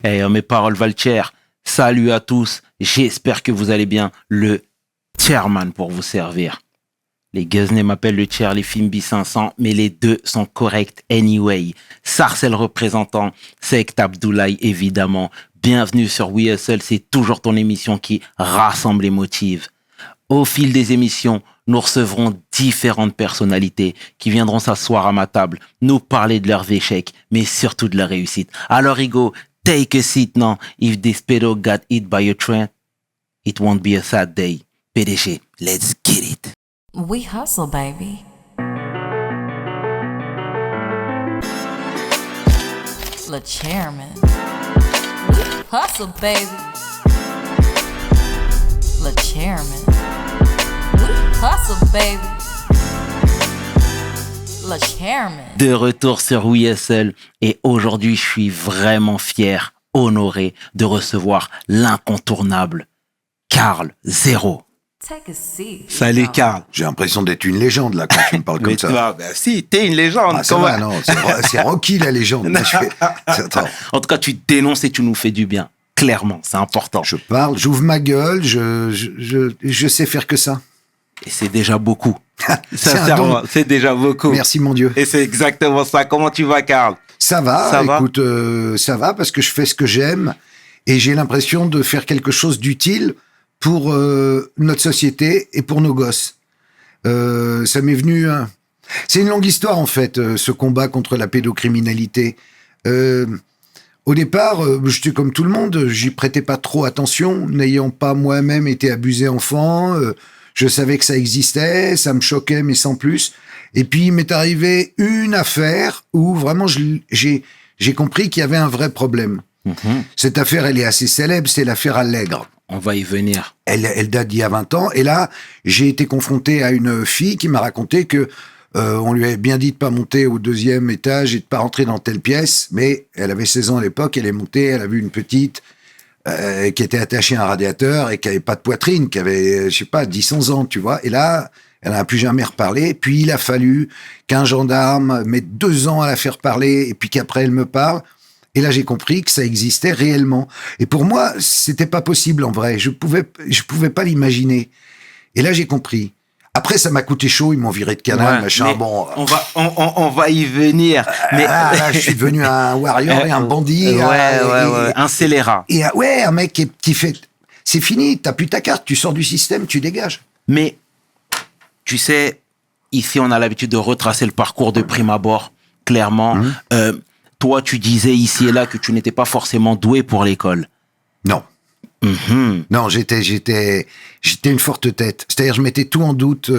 Mes paroles valent cher. Salut à tous. J'espère que vous allez bien. Le chairman pour vous servir. Les Guzney m'appellent le chair, les Fimbi 500, mais les deux sont corrects anyway. Sarcel représentant, Sect Abdoulaye évidemment. Bienvenue sur We Hustle, c'est toujours ton émission qui rassemble et motive. Au fil des émissions, nous recevrons différentes personnalités qui viendront s'asseoir à ma table, nous parler de leurs échecs, mais surtout de leur réussite. Alors Hugo, take a seat now. If this pedo got hit by a train, it won't be a sad day. PDG, let's get it. We hustle, baby. Le chairman. We hustle, baby. Le chairman. We hustle, baby. Le chairman. De retour sur We Hustle et aujourd'hui je suis vraiment fier, honoré de recevoir l'incontournable Karl Zero. Take a seat. Salut Karl. J'ai l'impression d'être une légende là quand tu me parles comme ça. Toi, si, t'es une légende. Ah, ça va, non, c'est Rocky la légende. Moi, Attends. En tout cas, tu dénonces et tu nous fais du bien. Clairement, c'est important. Je parle, j'ouvre ma gueule, je sais faire que ça. Et c'est déjà beaucoup. Sincèrement, c'est déjà beaucoup. Merci mon Dieu. Et c'est exactement ça. Comment tu vas, Karl? Ça va, écoute, ça va parce que je fais ce que j'aime et j'ai l'impression de faire quelque chose d'utile pour notre société et pour nos gosses. Ça m'est venu... C'est une longue histoire, en fait, ce combat contre la pédocriminalité. Au départ, j'étais comme tout le monde, j'y prêtais pas trop attention, n'ayant pas moi-même été abusé enfant. Je savais que ça existait, ça me choquait, mais sans plus. Et puis, il m'est arrivé une affaire où vraiment j'ai compris qu'il y avait un vrai problème. Mm-hmm. Cette affaire, elle est assez célèbre, c'est l'affaire Allègre. On va y venir. Elle date d'il y a 20 ans. Et là, j'ai été confronté à une fille qui m'a raconté que on lui avait bien dit de pas monter au 2e étage et de pas rentrer dans telle pièce. Mais elle avait 16 ans à l'époque, elle est montée, elle a vu une petite qui était attachée à un radiateur et qui avait pas de poitrine, qui avait, je sais pas, 10-11 ans, tu vois. Et là, elle n'a plus jamais reparlé. Puis il a fallu qu'un gendarme mette 2 ans à la faire parler et puis qu'après elle me parle. Et là, j'ai compris que ça existait réellement. Et pour moi, c'était pas possible en vrai. Je pouvais pas l'imaginer. Et là, j'ai compris. Après, ça m'a coûté chaud. Ils m'ont viré de canal, machin. Bon, on va y venir. Mais là, je suis devenu un warrior et un bandit. Un scélérat. Et un mec qui fait. C'est fini. T'as plus ta carte. Tu sors du système. Tu dégages. Mais tu sais, ici, on a l'habitude de retracer le parcours de prime abord. Clairement. Toi, tu disais ici et là que tu n'étais pas forcément doué pour l'école. Non. Mm-hmm. Non, j'étais une forte tête. C'est-à-dire, je mettais tout en doute.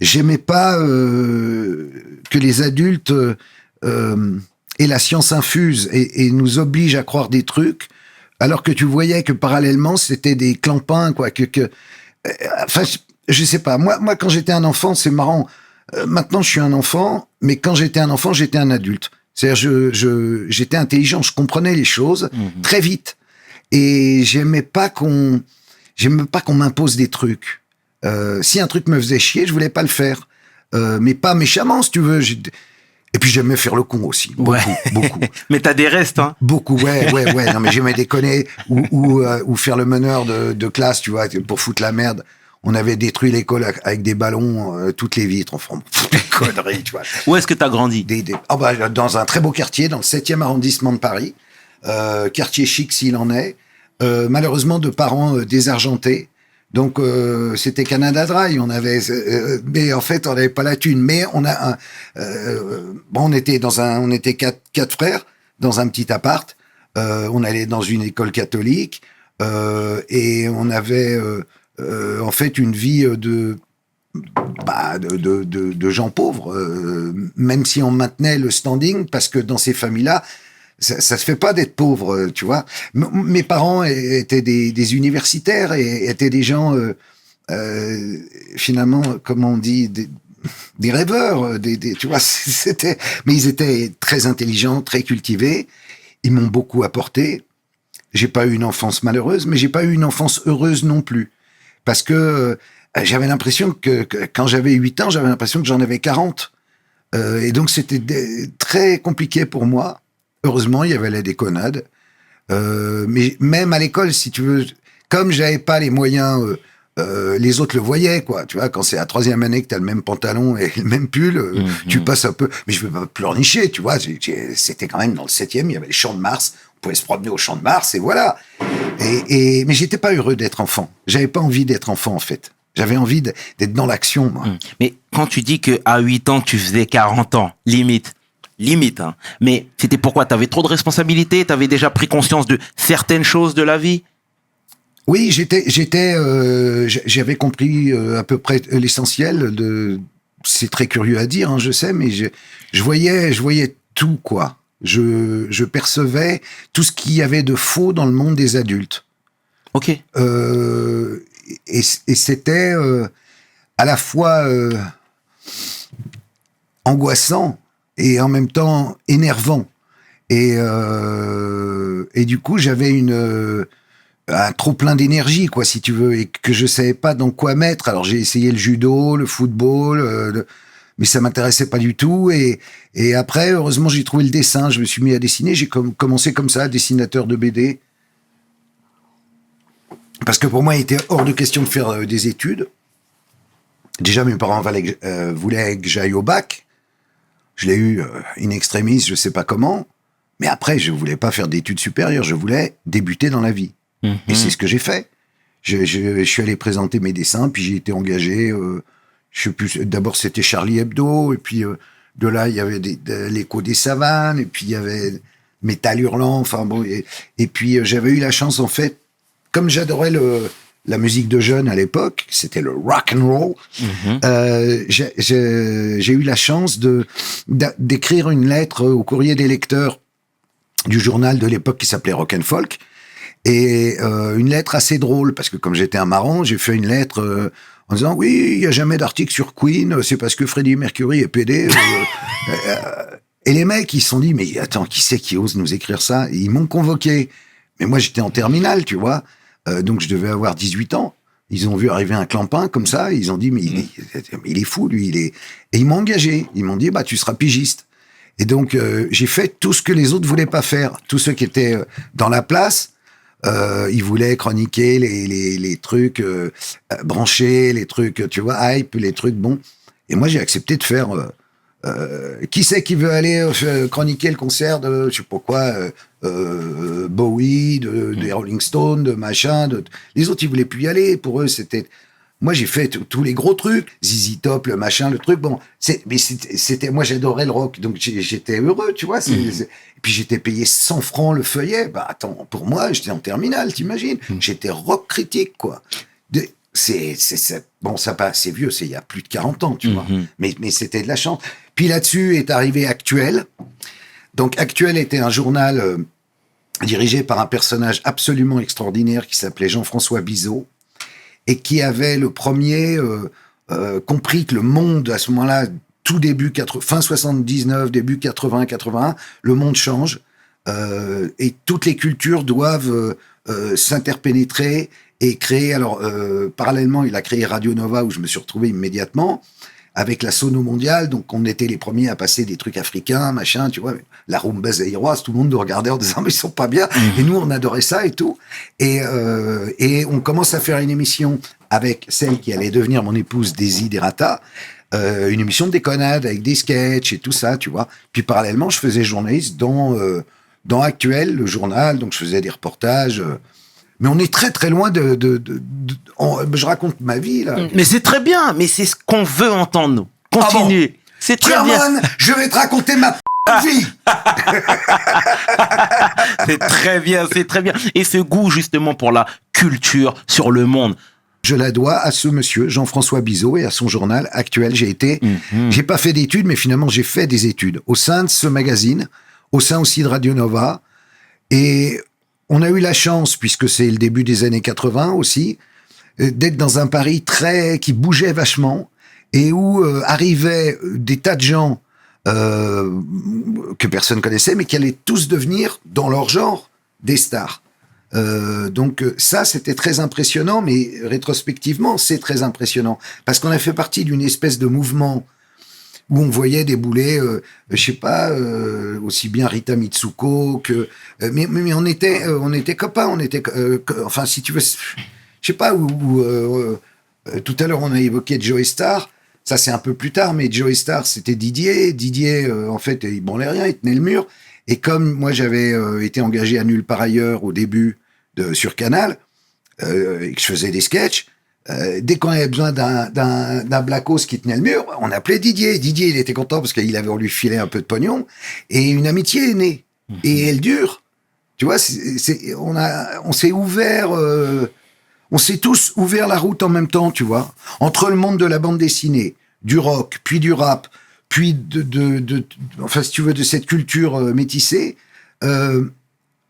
J'aimais pas que les adultes aient la science infuse et nous obligent à croire des trucs, alors que tu voyais que parallèlement, c'était des clampins, quoi. Enfin, je sais pas. Moi, quand j'étais un enfant, c'est marrant. Maintenant, je suis un enfant, mais quand j'étais un enfant, j'étais un adulte. C'est-à-dire, j'étais intelligent, je comprenais les choses très vite. Et j'aimais pas qu'on m'impose des trucs. Si un truc me faisait chier, je voulais pas le faire. Mais pas méchamment, si tu veux. Et puis j'aimais faire le con aussi. Beaucoup. Mais t'as des restes, hein? Beaucoup, ouais. Non, mais j'aimais déconner ou faire le meneur de classe, tu vois, pour foutre la merde. On avait détruit l'école avec des ballons, toutes les vitres, enfin, des conneries, tu vois. Où est-ce que tu as grandi? Dans un très beau quartier, dans le 7e arrondissement de Paris. Quartier chic s'il en est. Malheureusement, de parents désargentés. Donc, c'était Canada Dry. On avait, mais en fait, on n'avait pas la thune. Mais on était quatre frères dans un petit appart. On allait dans une école catholique et on avait en fait une vie de gens pauvres, même si on maintenait le standing, parce que dans ces familles-là, ça se fait pas d'être pauvre, tu vois. Mes parents étaient des universitaires et étaient des gens finalement, comment on dit, des rêveurs, tu vois. Mais ils étaient très intelligents, très cultivés. Ils m'ont beaucoup apporté. J'ai pas eu une enfance malheureuse, mais j'ai pas eu une enfance heureuse non plus. Parce que j'avais l'impression que quand j'avais 8 ans, j'avais l'impression que j'en avais 40. Et donc, c'était très compliqué pour moi. heureusement, il y avait la déconnade. Mais même à l'école, si tu veux, comme j'avais pas les moyens, les autres le voyaient, quoi. Tu vois, quand c'est la 3e année que t'as le même pantalon et le même pull, tu passes un peu. Mais je veux pas pleurnicher, tu vois. C'était quand même dans le 7e, il y avait les Champs de Mars. On pouvait se promener aux Champs de Mars et voilà. Mais j'étais pas heureux d'être enfant. J'avais pas envie d'être enfant, en fait. J'avais envie d'être dans l'action, moi. Mais quand tu dis que à 8 ans, tu faisais 40 ans, limite, hein. Mais c'était pourquoi? T'avais trop de responsabilités? T'avais déjà pris conscience de certaines choses de la vie? Oui, j'avais compris à peu près l'essentiel de. C'est très curieux à dire, hein, je sais, mais je voyais tout, quoi. Je percevais tout ce qu'il y avait de faux dans le monde des adultes. Ok. Et c'était à la fois angoissant et en même temps énervant. Et du coup, j'avais un trop plein d'énergie, quoi, si tu veux, et que je savais pas dans quoi mettre. Alors j'ai essayé le judo, le football, mais ça m'intéressait pas du tout. Et après, heureusement, j'ai trouvé le dessin. Je me suis mis à dessiner. J'ai commencé comme ça, dessinateur de BD. Parce que pour moi, il était hors de question de faire des études. Déjà, mes parents voulaient que j'aille au bac. Je l'ai eu in extremis, je sais pas comment. Mais après, je voulais pas faire d'études supérieures. Je voulais débuter dans la vie. Et c'est ce que j'ai fait. Je suis allé présenter mes dessins, puis j'ai été engagé. Je sais plus. D'abord, c'était Charlie Hebdo, et puis de là, il y avait l'Écho des savanes, et puis il y avait Métal Hurlant. Enfin bon, et puis j'avais eu la chance, en fait, comme j'adorais la musique de jeunes à l'époque, c'était le rock and roll. J'ai eu la chance d'écrire une lettre au courrier des lecteurs du journal de l'époque qui s'appelait Rock and Folk. Et une lettre assez drôle, parce que comme j'étais un marrant, j'ai fait une lettre en disant « Oui, il n'y a jamais d'article sur Queen, c'est parce que Freddie Mercury est pédé. » Et les mecs, ils se sont dit « Mais attends, qui c'est qui ose nous écrire ça ?» Et ils m'ont convoqué. Mais moi, j'étais en terminale, tu vois. Donc, je devais avoir 18 ans. Ils ont vu arriver un clampin comme ça. Ils ont dit « Mais il est fou, lui. Et ils m'ont engagé. Ils m'ont dit « Tu seras pigiste. » Et donc, j'ai fait tout ce que les autres voulaient pas faire. Tous ceux qui étaient dans la place, ils voulaient chroniquer les trucs branchés, les trucs, tu vois, hype, les trucs bons. Et moi, j'ai accepté de faire... qui c'est qui veut aller chroniquer le concert de, je sais pas quoi, Bowie, des Rolling Stones, de machin. Les autres, ils voulaient plus y aller. Pour eux, c'était... Moi, j'ai fait tous les gros trucs, ZZ Top, le machin, le truc. Bon, mais c'était, moi, j'adorais le rock, donc j'étais heureux, tu vois. Et puis j'étais payé 100 francs le feuillet. Bah attends, pour moi, j'étais en terminale, t'imagines. J'étais rock critique, quoi. Bon, c'est vieux, c'est il y a plus de 40 ans, tu vois. Mais c'était de la chance. Puis là-dessus est arrivé Actuel. Donc Actuel était un journal dirigé par un personnage absolument extraordinaire qui s'appelait Jean-François Bizot, et qui avait le premier compris que le monde, à ce moment-là, tout début, fin 79, début 80, 81, le monde change, et toutes les cultures doivent s'interpénétrer et créer. Alors, parallèlement, il a créé Radio Nova, où je me suis retrouvé immédiatement, avec la sono mondiale, donc on était les premiers à passer des trucs africains, machin, tu vois, la rumba zaïroise, tout le monde nous regardait en disant mais ils sont pas bien, et nous on adorait ça et tout, et on commence à faire une émission avec celle qui allait devenir mon épouse, Daisy Derata, une émission de déconnade avec des sketchs et tout ça, tu vois. Puis parallèlement, je faisais journaliste dans Actuel, le journal, donc je faisais des reportages. Mais on est très très loin je raconte ma vie là. Mais c'est très bien, mais c'est ce qu'on veut entendre, nous. Continue. Bon. C'est très Chairman, bien. je vais te raconter ma vie. C'est très bien, c'est très bien. Et ce goût justement pour la culture sur le monde. Je la dois à ce monsieur, Jean-François Bizot, et à son journal Actuel. J'ai pas fait d'études, mais finalement j'ai fait des études au sein de ce magazine, au sein aussi de Radio Nova, et on a eu la chance, puisque c'est le début des années 80 aussi, d'être dans un Paris qui bougeait vachement et où arrivaient des tas de gens que personne connaissait, mais qui allaient tous devenir, dans leur genre, des stars. Donc ça, c'était très impressionnant, mais rétrospectivement, c'est très impressionnant. Parce qu'on a fait partie d'une espèce de mouvement où on voyait débouler, je sais pas, aussi bien Rita Mitsuko que, mais on était copains, enfin si tu veux, je sais pas tout à l'heure on a évoqué Joey Starr, ça c'est un peu plus tard, mais Joey Starr c'était Didier, en fait il branlait rien, il tenait le mur, et comme moi j'avais été engagé à Nulle part ailleurs au début sur Canal, et que je faisais des sketchs. Dès qu'on avait besoin d'un Blackos qui tenait le mur, on appelait Didier. Didier, il était content parce qu'il avait on lui filait un peu de pognon et une amitié est née. Et elle dure. Tu vois, on s'est ouvert, on s'est tous ouvert la route en même temps, tu vois, entre le monde de la bande dessinée, du rock, puis du rap, puis enfin si tu veux de cette culture métissée.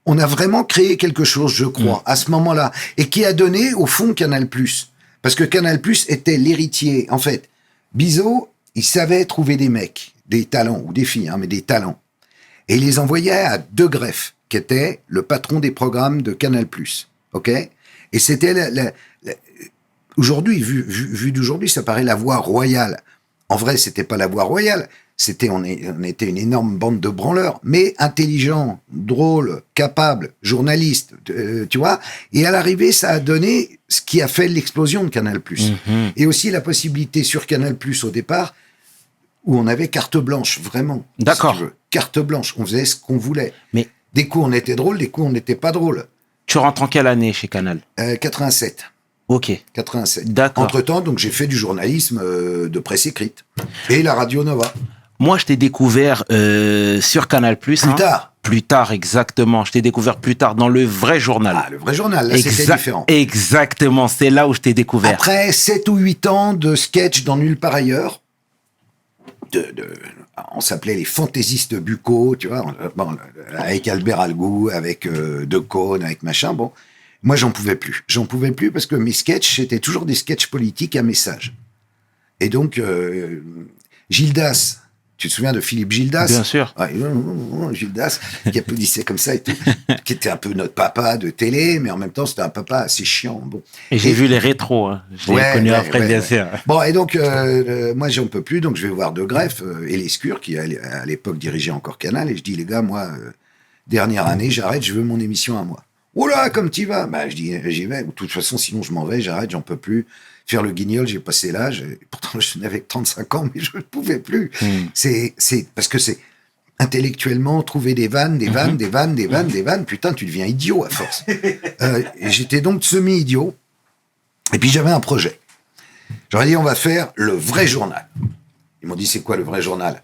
On a vraiment créé quelque chose, je crois, à ce moment-là, et qui a donné au fond Canal+. Parce que Canal+ était l'héritier. En fait, Bizot, il savait trouver des mecs, des talents, ou des filles, mais des talents. Et il les envoyait à De Greff, qui était le patron des programmes de Canal+. OK ? Et c'était aujourd'hui, vu d'aujourd'hui, ça paraît la voie royale. En vrai, c'était pas la voie royale. On était une énorme bande de branleurs, mais intelligents, drôles, capables, journalistes, tu vois. Et à l'arrivée, ça a donné ce qui a fait l'explosion de Canal+. Et aussi la possibilité sur Canal+, au départ, où on avait carte blanche, vraiment. D'accord. Si tu veux. Carte blanche, on faisait ce qu'on voulait. Mais des coups, on était drôle, des coups, on n'était pas drôle. tu rentres en quelle année chez Canal ? 87. Ok. 87. D'accord. Entre-temps, donc, j'ai fait du journalisme de presse écrite. Et la Radio Nova. Moi, je t'ai découvert sur Canal+. Plus tard. Plus tard, exactement. Je t'ai découvert plus tard dans le vrai journal. Ah, le vrai journal, là, c'était différent. Exactement, c'est là où je t'ai découvert. Après 7 ou 8 ans de sketch dans Nulle part ailleurs, on s'appelait les fantaisistes buccaux, tu vois, avec Albert Algou, avec De Caunes, avec machin, bon. Moi, j'en pouvais plus. J'en pouvais plus parce que mes sketchs, c'était toujours des sketchs politiques à message. Et donc, Gildas, tu te souviens de Philippe Gildas ? Bien sûr. Ouais, Gildas, qui applaudissait comme ça et tout, qui était un peu notre papa de télé, mais en même temps, c'était un papa assez chiant. Bon. Et j'ai vu les rétros, hein. Je l'ai connu après, bien sûr. Bon, et donc, moi, j'en peux plus, donc je vais voir De Greff et Lescure, qui à l'époque dirigeait encore Canal, et je dis, les gars, moi, dernière année, j'arrête, je veux mon émission à moi. Oh là, comme t'y vas ? Bah, je dis, j'y vais. De toute façon, sinon, je m'en vais, j'arrête, j'en peux plus. Faire le guignol, j'ai passé l'âge. Pourtant, je n'avais que 35 ans, mais je ne pouvais plus. C'est parce que c'est intellectuellement trouver des vannes. Putain, tu deviens idiot à force. Et j'étais donc semi-idiot. Et puis, j'avais un projet. J'aurais dit, on va faire le vrai journal. Ils m'ont dit, c'est quoi le vrai journal ?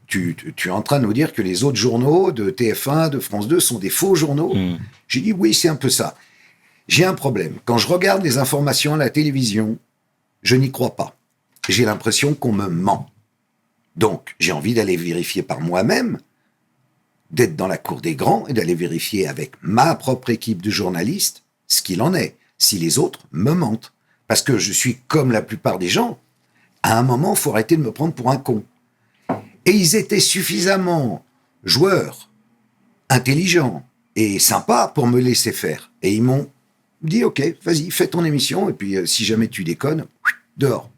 Tu es en train de nous dire que les autres journaux de TF1, de France 2 sont des faux journaux ? J'ai dit, oui, c'est un peu ça. J'ai un problème. Quand je regarde les informations à la télévision, je n'y crois pas. J'ai l'impression qu'on me ment. Donc, j'ai envie d'aller vérifier par moi-même, d'être dans la cour des grands et d'aller vérifier avec ma propre équipe de journalistes ce qu'il en est, si les autres me mentent. Parce que je suis comme la plupart des gens. À un moment, il faut arrêter de me prendre pour un con. Et ils étaient suffisamment joueurs, intelligents et sympas pour me laisser faire. Et ils m'ont dit, ok, vas-y, fais ton émission, et puis si jamais tu déconnes, dehors.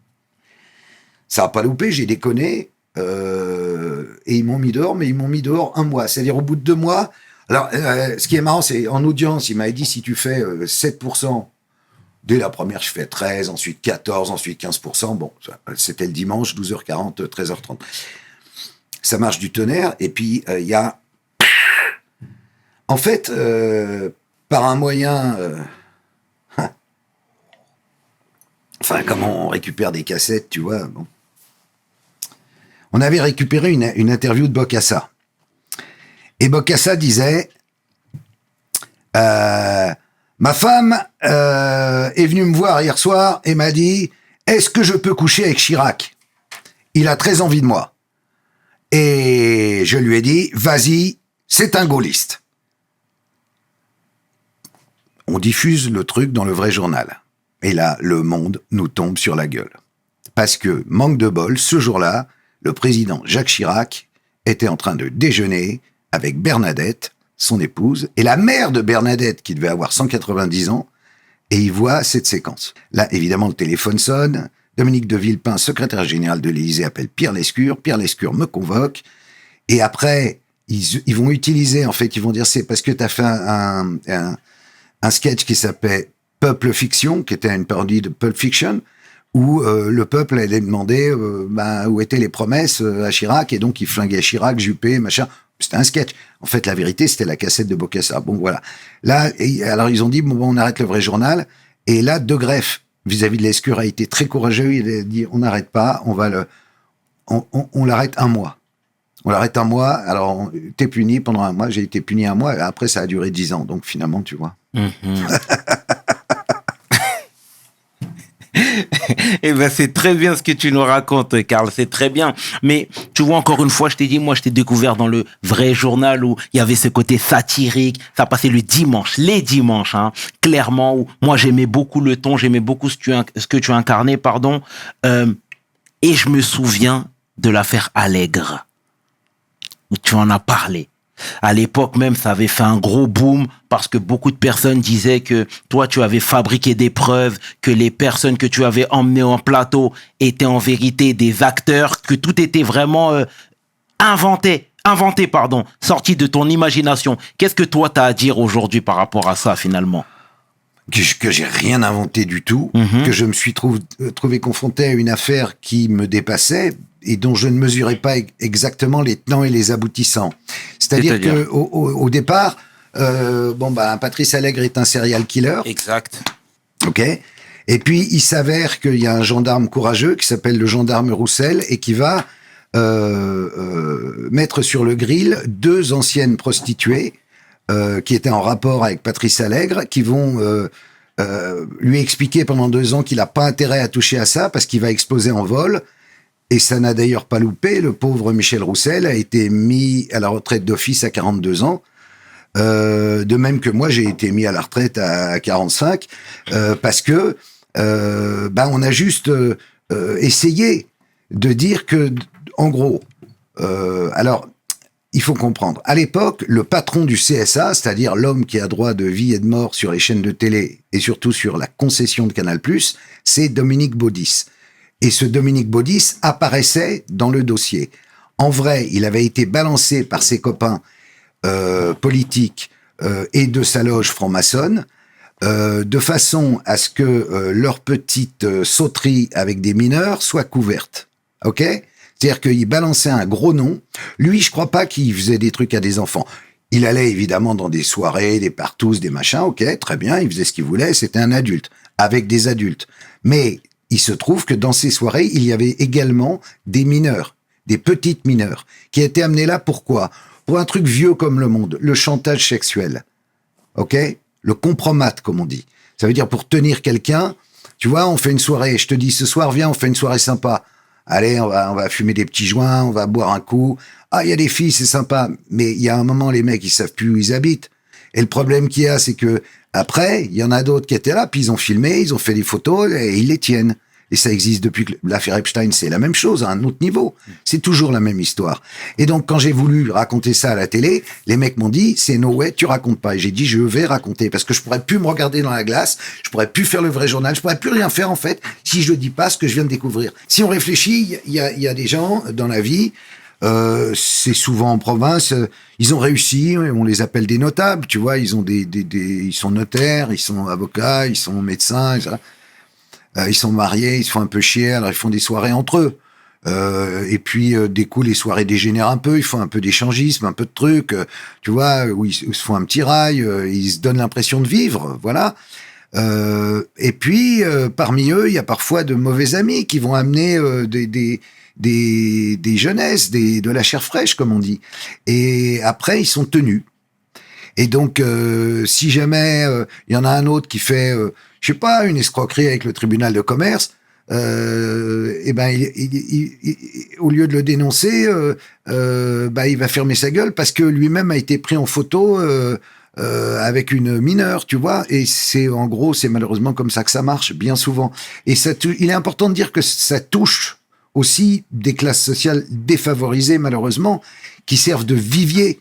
Ça n'a pas loupé, j'ai déconné, et ils m'ont mis dehors, mais ils m'ont mis dehors 1 mois. C'est-à-dire au bout de 2 mois, alors ce qui est marrant, c'est en audience, il m'avait dit, si tu fais 7%, dès la première, je fais 13, ensuite 14, ensuite 15%, bon, c'était le dimanche, 12h40, 13h30. Ça marche du tonnerre, et puis il y a... En fait, par un moyen... Enfin, comment on récupère des cassettes, tu vois, bon. On avait récupéré une interview de Bokassa. Et Bokassa disait ma femme est venue me voir hier soir et m'a dit « Est-ce que je peux coucher avec Chirac ? Il a très envie de moi. » Et je lui ai dit « Vas-y, c'est un gaulliste. » On diffuse le truc dans le vrai journal. Et là, le monde nous tombe sur la gueule. Parce que, manque de bol, ce jour-là, le président Jacques Chirac était en train de déjeuner avec Bernadette, son épouse, et la mère de Bernadette, qui devait avoir 190 ans, et il voit cette séquence. Là, évidemment, le téléphone sonne, Dominique de Villepin, secrétaire général de l'Élysée, appelle Pierre Lescure. Pierre Lescure me convoque. Et après, ils vont utiliser, en fait, ils vont dire, c'est parce que tu as fait un sketch qui s'appelait Peuple Fiction, qui était une parodie de Pulp Fiction, où le peuple allait demander où étaient les promesses à Chirac, et donc il flinguait Chirac, Juppé, machin. C'était un sketch. En fait, la vérité, c'était la cassette de Bokassa. Bon, voilà. Là, alors ils ont dit, bon, on arrête le vrai journal. Et là, De Greff, vis-à-vis de Lescure, a été très courageux. Il a dit, on n'arrête pas, on l'arrête un mois. On l'arrête un mois. Alors, t'es puni pendant un mois. J'ai été puni un mois. Et après, ça a duré 10 ans. Donc, finalement, tu vois. Eh ben, c'est très bien ce que tu nous racontes, Karl, c'est très bien. Mais tu vois, encore une fois, je t'ai dit, moi, je t'ai découvert dans le vrai journal où il y avait ce côté satirique. Ça passait les dimanches, hein, clairement. Où moi, j'aimais beaucoup le ton, j'aimais beaucoup ce que tu incarnais, pardon. Et je me souviens de l'affaire Allègre, où tu en as parlé. À l'époque même, ça avait fait un gros boom parce que beaucoup de personnes disaient que toi, tu avais fabriqué des preuves, que les personnes que tu avais emmenées en plateau étaient en vérité des acteurs, que tout était vraiment inventé, sorti de ton imagination. Qu'est-ce que toi, t'as à dire aujourd'hui par rapport à ça, finalement? Que j'ai rien inventé du tout, que je me suis trouvé confronté à une affaire qui me dépassait et dont je ne mesurais pas exactement les tenants et les aboutissants. C'est-à-dire que au départ, Patrice Allègre est un serial killer. Exact. Ok. Et puis il s'avère qu'il y a un gendarme courageux qui s'appelle le gendarme Roussel et qui va mettre sur le grill 2 anciennes prostituées qui étaient en rapport avec Patrice Allègre, qui vont lui expliquer pendant 2 ans qu'il n'a pas intérêt à toucher à ça parce qu'il va exploser en vol. Et ça n'a d'ailleurs pas loupé. Le pauvre Michel Roussel a été mis à la retraite d'office à 42 ans. De même que moi, j'ai été mis à la retraite à 45 parce que on a juste essayé de dire que, en gros, alors, il faut comprendre. À l'époque, le patron du CSA, c'est-à-dire l'homme qui a droit de vie et de mort sur les chaînes de télé et surtout sur la concession de Canal+, c'est Dominique Baudis. Et ce Dominique Baudis apparaissait dans le dossier. En vrai, il avait été balancé par ses copains politiques et de sa loge franc-maçonne de façon à ce que leur petite sauterie avec des mineurs soit couverte. Ok ? C'est-à-dire qu'il balançait un gros nom. Lui, je crois pas qu'il faisait des trucs à des enfants. Il allait évidemment dans des soirées, des partous, des machins. Ok, très bien, il faisait ce qu'il voulait. C'était un adulte, avec des adultes. Mais il se trouve que dans ces soirées, il y avait également des mineurs, des petites mineurs, qui étaient amenés là pourquoi ? Pour un truc vieux comme le monde, le chantage sexuel. Ok ? Le compromat, comme on dit. Ça veut dire pour tenir quelqu'un, tu vois, on fait une soirée, je te dis ce soir, viens, on fait une soirée sympa. Allez, on va fumer des petits joints, on va boire un coup. Ah, il y a des filles, c'est sympa. Mais il y a un moment, les mecs, ils savent plus où ils habitent. Et le problème qu'il y a, c'est que après, il y en a d'autres qui étaient là, puis ils ont filmé, ils ont fait des photos et ils les tiennent. Et ça existe depuis que l'affaire Epstein, c'est la même chose, à un autre niveau. C'est toujours la même histoire. Et donc, quand j'ai voulu raconter ça à la télé, les mecs m'ont dit, c'est no way, tu racontes pas. Et j'ai dit, je vais raconter, parce que je pourrais plus me regarder dans la glace, je pourrais plus faire le vrai journal, je pourrais plus rien faire, en fait, si je dis pas ce que je viens de découvrir. Si on réfléchit, il y a des gens dans la vie, c'est souvent en province, ils ont réussi, on les appelle des notables, tu vois, ils ont ils sont notaires, ils sont avocats, ils sont médecins, etc. Ils sont mariés, ils se font un peu chier, alors ils font des soirées entre eux. Et puis, des coups, les soirées dégénèrent un peu, ils font un peu d'échangisme, un peu de trucs, tu vois, où ils se font un petit rail, ils se donnent l'impression de vivre, voilà. Et puis, parmi eux, il y a parfois de mauvais amis qui vont amener des jeunesses, de la chair fraîche, comme on dit. Et après, ils sont tenus. Et donc, si jamais il y en a un autre qui fait, je sais pas, une escroquerie avec le tribunal de commerce, et ben, au lieu de le dénoncer, il va fermer sa gueule parce que lui-même a été pris en photo avec une mineure, tu vois. Et c'est en gros, c'est malheureusement comme ça que ça marche bien souvent. Et il est important de dire que ça touche aussi des classes sociales défavorisées, malheureusement, qui servent de vivier.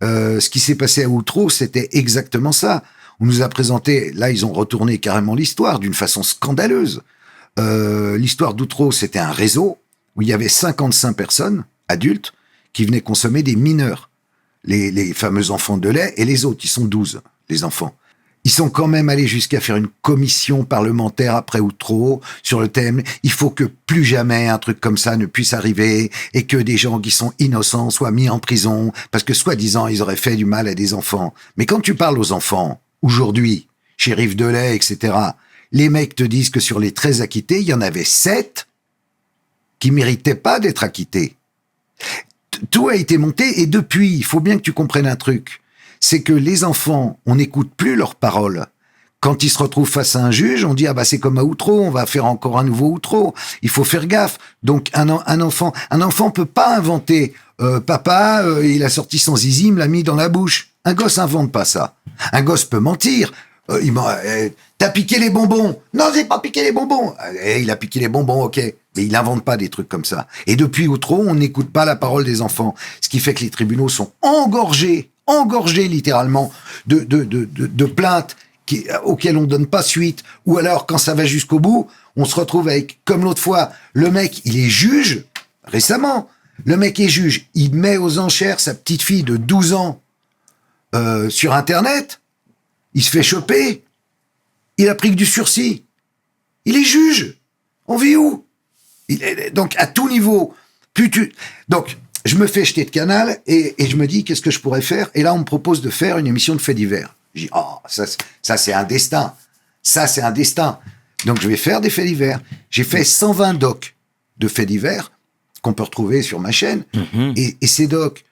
Ce qui s'est passé à Outreau, c'était exactement ça. On nous a présenté, là, ils ont retourné carrément l'histoire d'une façon scandaleuse. L'histoire d'Outreau, c'était un réseau où il y avait 55 personnes, adultes, qui venaient consommer des mineurs. Les fameux enfants de lait et les autres, ils sont 12, les enfants. Ils sont quand même allés jusqu'à faire une commission parlementaire après Outreau sur le thème « Il faut que plus jamais un truc comme ça ne puisse arriver et que des gens qui sont innocents soient mis en prison parce que soi-disant ils auraient fait du mal à des enfants. » Mais quand tu parles aux enfants, aujourd'hui, chez Rive de Lait, etc., les mecs te disent que sur les 13 acquittés, il y en avait 7 qui méritaient pas d'être acquittés. Tout a été monté et depuis, il faut bien que tu comprennes un truc. C'est que les enfants, on n'écoute plus leurs paroles. Quand ils se retrouvent face à un juge, on dit « Ah bah c'est comme à Outreau, on va faire encore un nouveau Outreau. » Il faut faire gaffe. Donc un enfant peut pas inventer « Papa, il a sorti son zizi, il me l'a mis dans la bouche. » Un gosse invente pas ça. Un gosse peut mentir. T'as piqué les bonbons. Non, j'ai pas piqué les bonbons. Il a piqué les bonbons, ok. Mais il invente pas des trucs comme ça. Et depuis Outreau, on n'écoute pas la parole des enfants. Ce qui fait que les tribunaux sont engorgés littéralement de plaintes auxquelles on donne pas suite. Ou alors, quand ça va jusqu'au bout, on se retrouve avec, comme l'autre fois, le mec, il est juge, récemment. Le mec est juge. Il met aux enchères sa petite fille de 12 ans sur Internet. Il se fait choper. Il a pris que du sursis. Il est juge. On vit où? Donc, à tout niveau, donc, je me fais jeter de Canal et je me dis, qu'est-ce que je pourrais faire? Et là, on me propose de faire une émission de faits divers. Je dis, oh, ça, c'est un destin. Ça, c'est un destin. Donc, je vais faire des faits divers. J'ai fait 120 docs de faits divers qu'on peut retrouver sur ma chaîne. Et ces docs,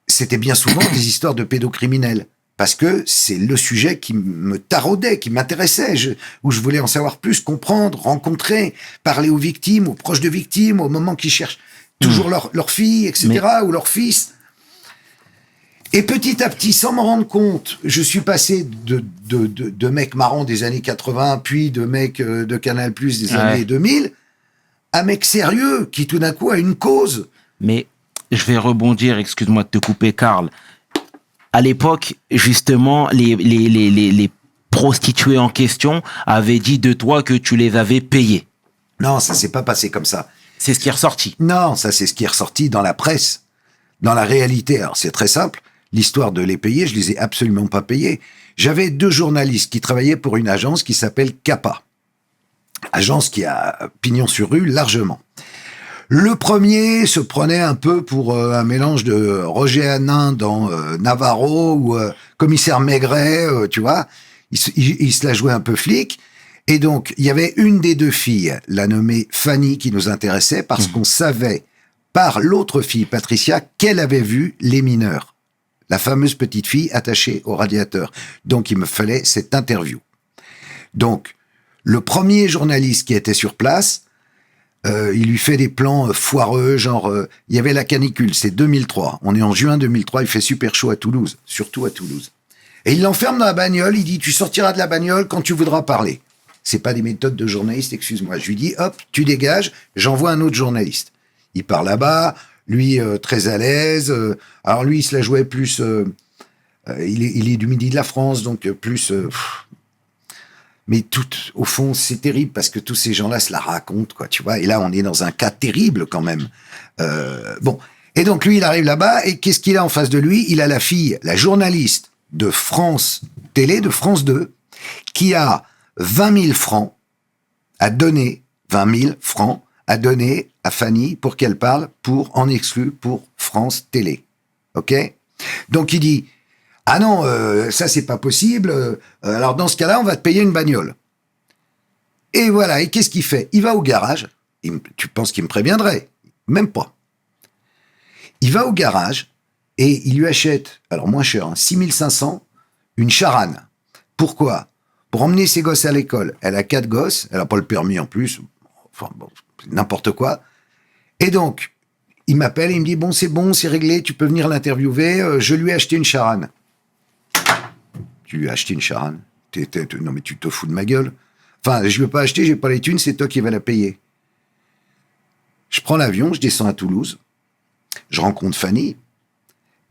c'était bien souvent des histoires de pédocriminels. Parce que c'est le sujet qui me taraudait, qui m'intéressait, où je voulais en savoir plus, comprendre, rencontrer, parler aux victimes, aux proches de victimes, au moment qu'ils cherchent toujours leur fille, etc., ou leur fils. Et petit à petit, sans m'en rendre compte, je suis passé de mec marrant des années 80, puis de mec de Canal+ des années 2000, à mec sérieux, qui tout d'un coup a une cause. Mais je vais rebondir, excuse-moi de te couper, Karl. À l'époque, justement, les prostituées en question avaient dit de toi que tu les avais payées. Non, ça s'est pas passé comme ça. C'est ce qui est ressorti. Non, ça c'est ce qui est ressorti dans la presse. Dans la réalité, alors c'est très simple, l'histoire de les payer, je les ai absolument pas payés. J'avais 2 journalistes qui travaillaient pour une agence qui s'appelle CAPA. Agence qui a pignon sur rue largement. Le premier se prenait un peu pour un mélange de Roger Hanin dans Navarro ou commissaire Maigret, tu vois. Il se la jouait un peu flic. Et donc, il y avait une des 2 filles, la nommée Fanny, qui nous intéressait parce qu'on savait par l'autre fille, Patricia, qu'elle avait vu les mineurs. La fameuse petite fille attachée au radiateur. Donc, il me fallait cette interview. Donc, le premier journaliste qui était sur place, il lui fait des plans foireux, genre, il y avait la canicule, c'est 2003. On est en juin 2003, il fait super chaud à Toulouse, surtout à Toulouse. Et il l'enferme dans la bagnole, il dit, tu sortiras de la bagnole quand tu voudras parler. C'est pas des méthodes de journaliste, excuse-moi. Je lui dis, hop, tu dégages, j'envoie un autre journaliste. Il part là-bas, lui, très à l'aise. Alors lui, il se la jouait plus, il est du midi de la France, donc plus... Mais tout, au fond, c'est terrible parce que tous ces gens-là se la racontent, quoi, tu vois. Et là, on est dans un cas terrible quand même. Bon. Et donc, lui, il arrive là-bas et qu'est-ce qu'il a en face de lui? Il a la fille, la journaliste de France Télé, de France 2, qui a 20 000 francs à donner, 20 000 francs à donner à Fanny pour qu'elle parle en exclu pour France Télé. OK? Donc, il dit... Ah non, ça c'est pas possible. Alors dans ce cas-là, on va te payer une bagnole. Et voilà. Et qu'est-ce qu'il fait? Il va au garage. Tu penses qu'il me préviendrait? Même pas. Il va au garage et il lui achète, alors moins cher, 6 500, une charane. Pourquoi? Pour emmener ses gosses à l'école. Elle a 4 gosses. Elle a pas le permis en plus. Enfin bon, n'importe quoi. Et donc, il m'appelle et il me dit bon, c'est réglé. Tu peux venir l'interviewer. Je lui ai acheté une charane. Tu lui as acheté une charane. Non, mais tu te fous de ma gueule. Enfin, je ne veux pas acheter, j'ai pas les thunes, c'est toi qui vas la payer. Je prends l'avion, je descends à Toulouse, je rencontre Fanny,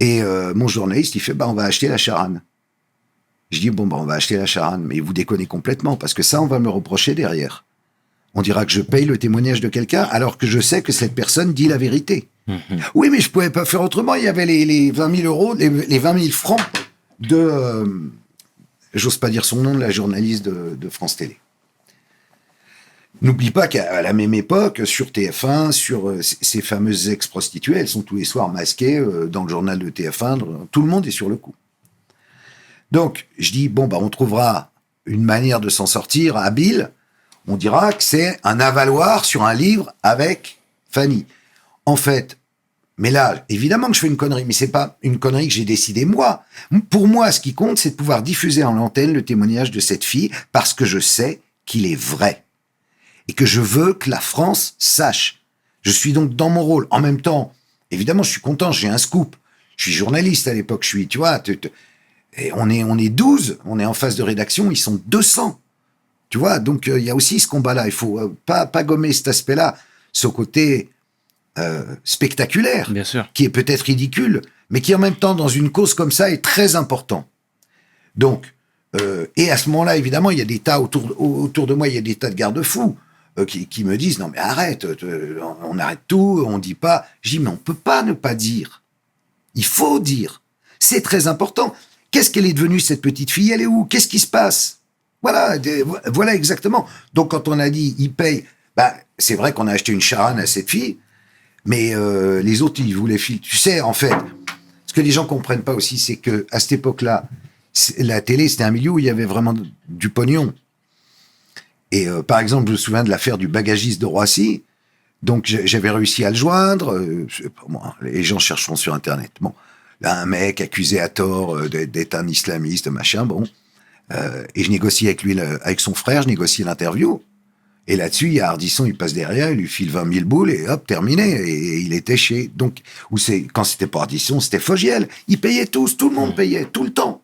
et mon journaliste, il fait, on va acheter la charane. Je dis, on va acheter la charane, mais vous déconnez complètement, parce que ça, on va me reprocher derrière. On dira que je paye le témoignage de quelqu'un alors que je sais que cette personne dit la vérité. Oui, mais je pouvais pas faire autrement. Il y avait les 20 000 euros, les 20 000 francs de... j'ose pas dire son nom, de la journaliste de France Télé. N'oublie pas qu'à la même époque, sur TF1, sur ces fameuses ex-prostituées, elles sont tous les soirs masquées dans le journal de TF1. Tout le monde est sur le coup. Donc, je dis, on trouvera une manière de s'en sortir habile. On dira que c'est un avaloir sur un livre avec Fanny. En fait, mais là, évidemment que je fais une connerie, mais c'est pas une connerie que j'ai décidé moi. Pour moi, ce qui compte, c'est de pouvoir diffuser en l'antenne le témoignage de cette fille parce que je sais qu'il est vrai. Et que je veux que la France sache. Je suis donc dans mon rôle. En même temps, évidemment, je suis content, j'ai un scoop. Je suis journaliste à l'époque, tu vois, et on est 12, on est en phase de rédaction, ils sont 200. Tu vois, donc il y a aussi ce combat-là. Il faut pas gommer cet aspect-là, ce côté spectaculaire, Bien sûr. qui est peut-être ridicule, mais qui en même temps, dans une cause comme ça, est très important. Donc, et à ce moment-là, évidemment, il y a des tas autour de moi, il y a des tas de garde-fous qui me disent, non mais arrête, on arrête tout, on dit pas. Je dis, mais on peut pas ne pas dire. Il faut dire. C'est très important. Qu'est-ce qu'elle est devenue, cette petite fille? Elle est où? Qu'est-ce qui se passe? Voilà exactement. Donc, quand on a dit, il paye, c'est vrai qu'on a acheté une charane à cette fille, mais les autres, ils voulaient filer. Tu sais, en fait, ce que les gens comprennent pas aussi, c'est que à cette époque-là, la télé, c'était un milieu où il y avait vraiment du pognon. Et par exemple, je me souviens de l'affaire du bagagiste de Roissy. Donc, j'avais réussi à le joindre. Les gens chercheront sur Internet. Bon, là, un mec accusé à tort d'être un islamiste, machin, bon. Et je négocie avec lui, avec son frère, je négocie l'interview. Et là-dessus, il y a Ardisson, il passe derrière, il lui file 20 000 boules et hop, terminé. Et il était chez... Donc, quand c'était pas Ardisson, c'était Fogiel. Ils payaient tous, tout le monde payait, tout le temps.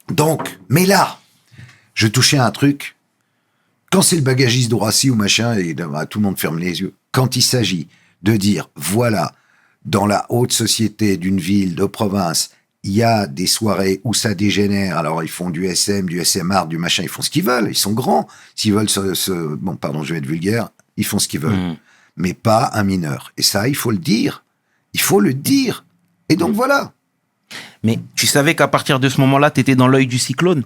Donc, mais là, je touchais à un truc. Quand c'est le bagagiste de Roissy ou machin, et tout le monde ferme les yeux. Quand il s'agit de dire, voilà, dans la haute société d'une ville, de province, il y a des soirées où ça dégénère. Alors, ils font du SM, du SMR, du machin, ils font ce qu'ils veulent. Ils sont grands. S'ils veulent bon, pardon, je vais être vulgaire, ils font ce qu'ils veulent. Mais pas un mineur. Et ça, il faut le dire. Il faut le dire. Et donc, voilà. Mais tu savais qu'à partir de ce moment-là, tu étais dans l'œil du cyclone?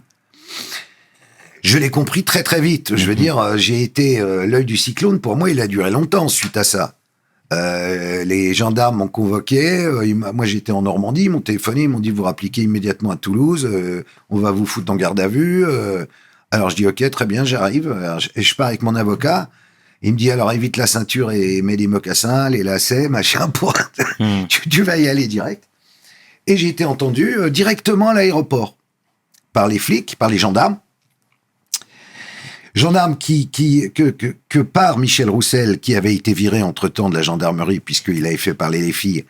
Je l'ai compris très très vite. Je veux dire, j'ai été l'œil du cyclone. Pour moi, il a duré longtemps suite à ça. Les gendarmes m'ont convoqué. Moi, j'étais en Normandie. Ils m'ont téléphoné. Ils m'ont dit, vous rappliquez immédiatement à Toulouse. On va vous foutre en garde à vue. Alors, je dis, ok, très bien, j'arrive. Et je pars avec mon avocat. Il me dit, alors évite la ceinture et mets des mocassins, les lacets, machin, tu vas y aller direct. Et j'ai été entendu directement à l'aéroport par les flics, par les gendarmes. Gendarme que par Michel Roussel, qui avait été viré entre-temps de la gendarmerie, puisqu'il avait fait parler les filles,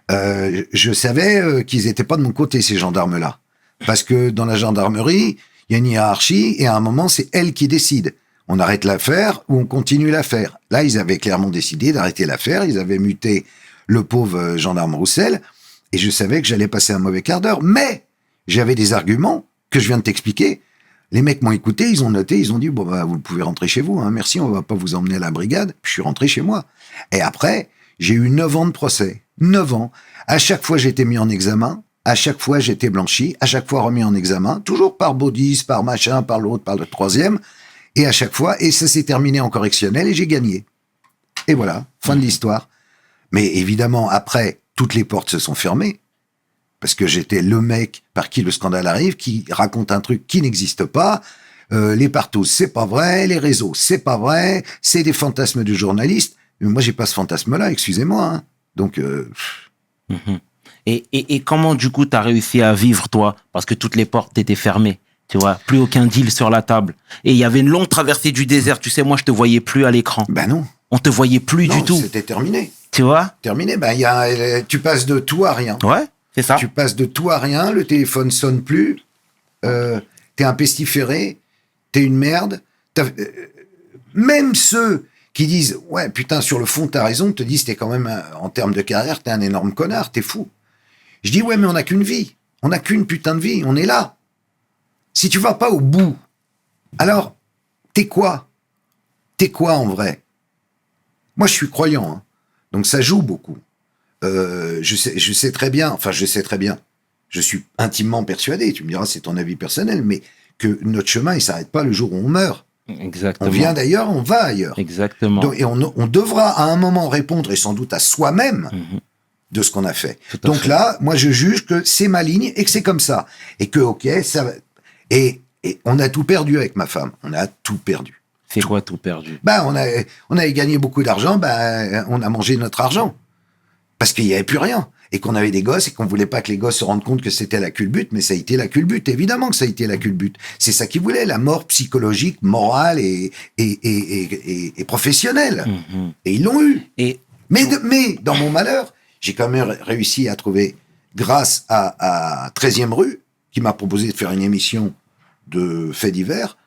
je savais qu'ils n'étaient pas de mon côté, ces gendarmes-là. Parce que dans la gendarmerie, il y a une hiérarchie, et à un moment, c'est elle qui décide. On arrête l'affaire ou on continue l'affaire. Là, ils avaient clairement décidé d'arrêter l'affaire. Ils avaient muté le pauvre gendarme Roussel, et je savais que j'allais passer un mauvais quart d'heure. Mais j'avais des arguments que je viens de t'expliquer. Les mecs m'ont écouté, ils ont noté, ils ont dit, bon, vous pouvez rentrer chez vous, hein, merci, on va pas vous emmener à la brigade. Puis je suis rentré chez moi. Et après, j'ai eu 9 ans de procès. 9 ans. À chaque fois, j'ai été mis en examen. À chaque fois, j'étais blanchi. À chaque fois, remis en examen. Toujours par Baudis, par machin, par l'autre, par le troisième. Et à chaque fois, et ça s'est terminé en correctionnel et j'ai gagné. Et voilà, fin de l'histoire. Mais évidemment, après, toutes les portes se sont fermées. Parce que j'étais le mec par qui le scandale arrive, qui raconte un truc qui n'existe pas. Les partout, c'est pas vrai. Les réseaux, c'est pas vrai. C'est des fantasmes de journalistes. Mais moi, j'ai pas ce fantasme-là, excusez-moi. Hein. Donc... Et comment, du coup, t'as réussi à vivre, toi? Parce que toutes les portes étaient fermées. Tu vois, plus aucun deal sur la table. Et il y avait une longue traversée du désert. Tu sais, moi, je te voyais plus à l'écran. Ben non. On te voyait plus non, du tout. C'était terminé. Tu vois? Terminé. Ben, tu passes de tout à rien. Ouais, c'est ça. Tu passes de tout à rien. Le téléphone sonne plus. T'es un pestiféré. T'es une merde. Même ceux qui disent, ouais, putain, sur le fond, t'as raison, te disent, t'es quand même, en termes de carrière, t'es un énorme connard, t'es fou. Je dis, ouais, mais on n'a qu'une vie. On n'a qu'une putain de vie. On est là. Si tu vas pas au bout, alors, T'es quoi? T'es quoi en vrai? Moi, je suis croyant, hein. Donc ça joue beaucoup. Je sais très bien, je suis intimement persuadé, tu me diras, c'est ton avis personnel, mais que notre chemin, il s'arrête pas le jour où on meurt. Exactement. On vient d'ailleurs, on va ailleurs. Exactement. Donc, et on devra à un moment répondre, et sans doute à soi-même, de ce qu'on a fait. Tout à Donc fait. là, moi, je juge que c'est ma ligne et que c'est comme ça. Et que, ok, ça va. Et on a tout perdu avec ma femme. On a tout perdu. C'est quoi tout perdu? Bah, on avait gagné beaucoup d'argent, bah, on a mangé notre argent. Parce qu'il n'y avait plus rien. Et qu'on avait des gosses et qu'on voulait pas que les gosses se rendent compte que c'était la culbute, mais ça a été la culbute. Évidemment que ça a été la culbute. C'est ça qu'ils voulaient, la mort psychologique, morale et professionnelle. Et ils l'ont eu. Et Mais dans mon malheur, j'ai quand même réussi à trouver, grâce à 13e rue, qui m'a proposé de faire une émission de faits divers,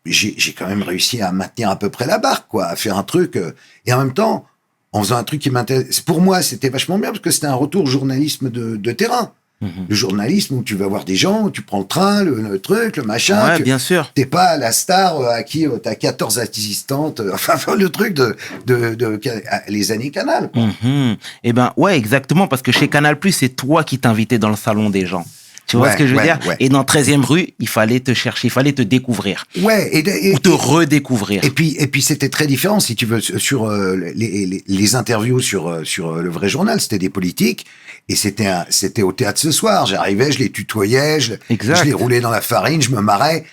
j'ai quand même réussi à maintenir à peu près la barque, quoi, à faire un truc, et en même temps, en faisant un truc qui m'intéresse. Pour moi, c'était vachement bien, parce que c'était un retour au journalisme de terrain. Le journalisme où tu vas voir des gens, où tu prends le train, le truc, le machin. ouais, bien sûr. T'es pas la star à qui t'as 14 assistantes, enfin le truc de les années Canal. Quoi. Eh ben, ouais, exactement, parce que chez Canal+, c'est toi qui t'invitais dans le salon des gens. Tu vois Ouais, ce que je veux ouais, dire? ouais. Et dans 13e rue, il fallait te chercher, il fallait te découvrir. Ouais, Ou te redécouvrir. Et puis c'était très différent, si tu veux, sur les interviews sur le vrai journal, c'était des politiques, et c'était au théâtre ce soir. J'arrivais, je les tutoyais, je les roulais dans la farine, je me marrais.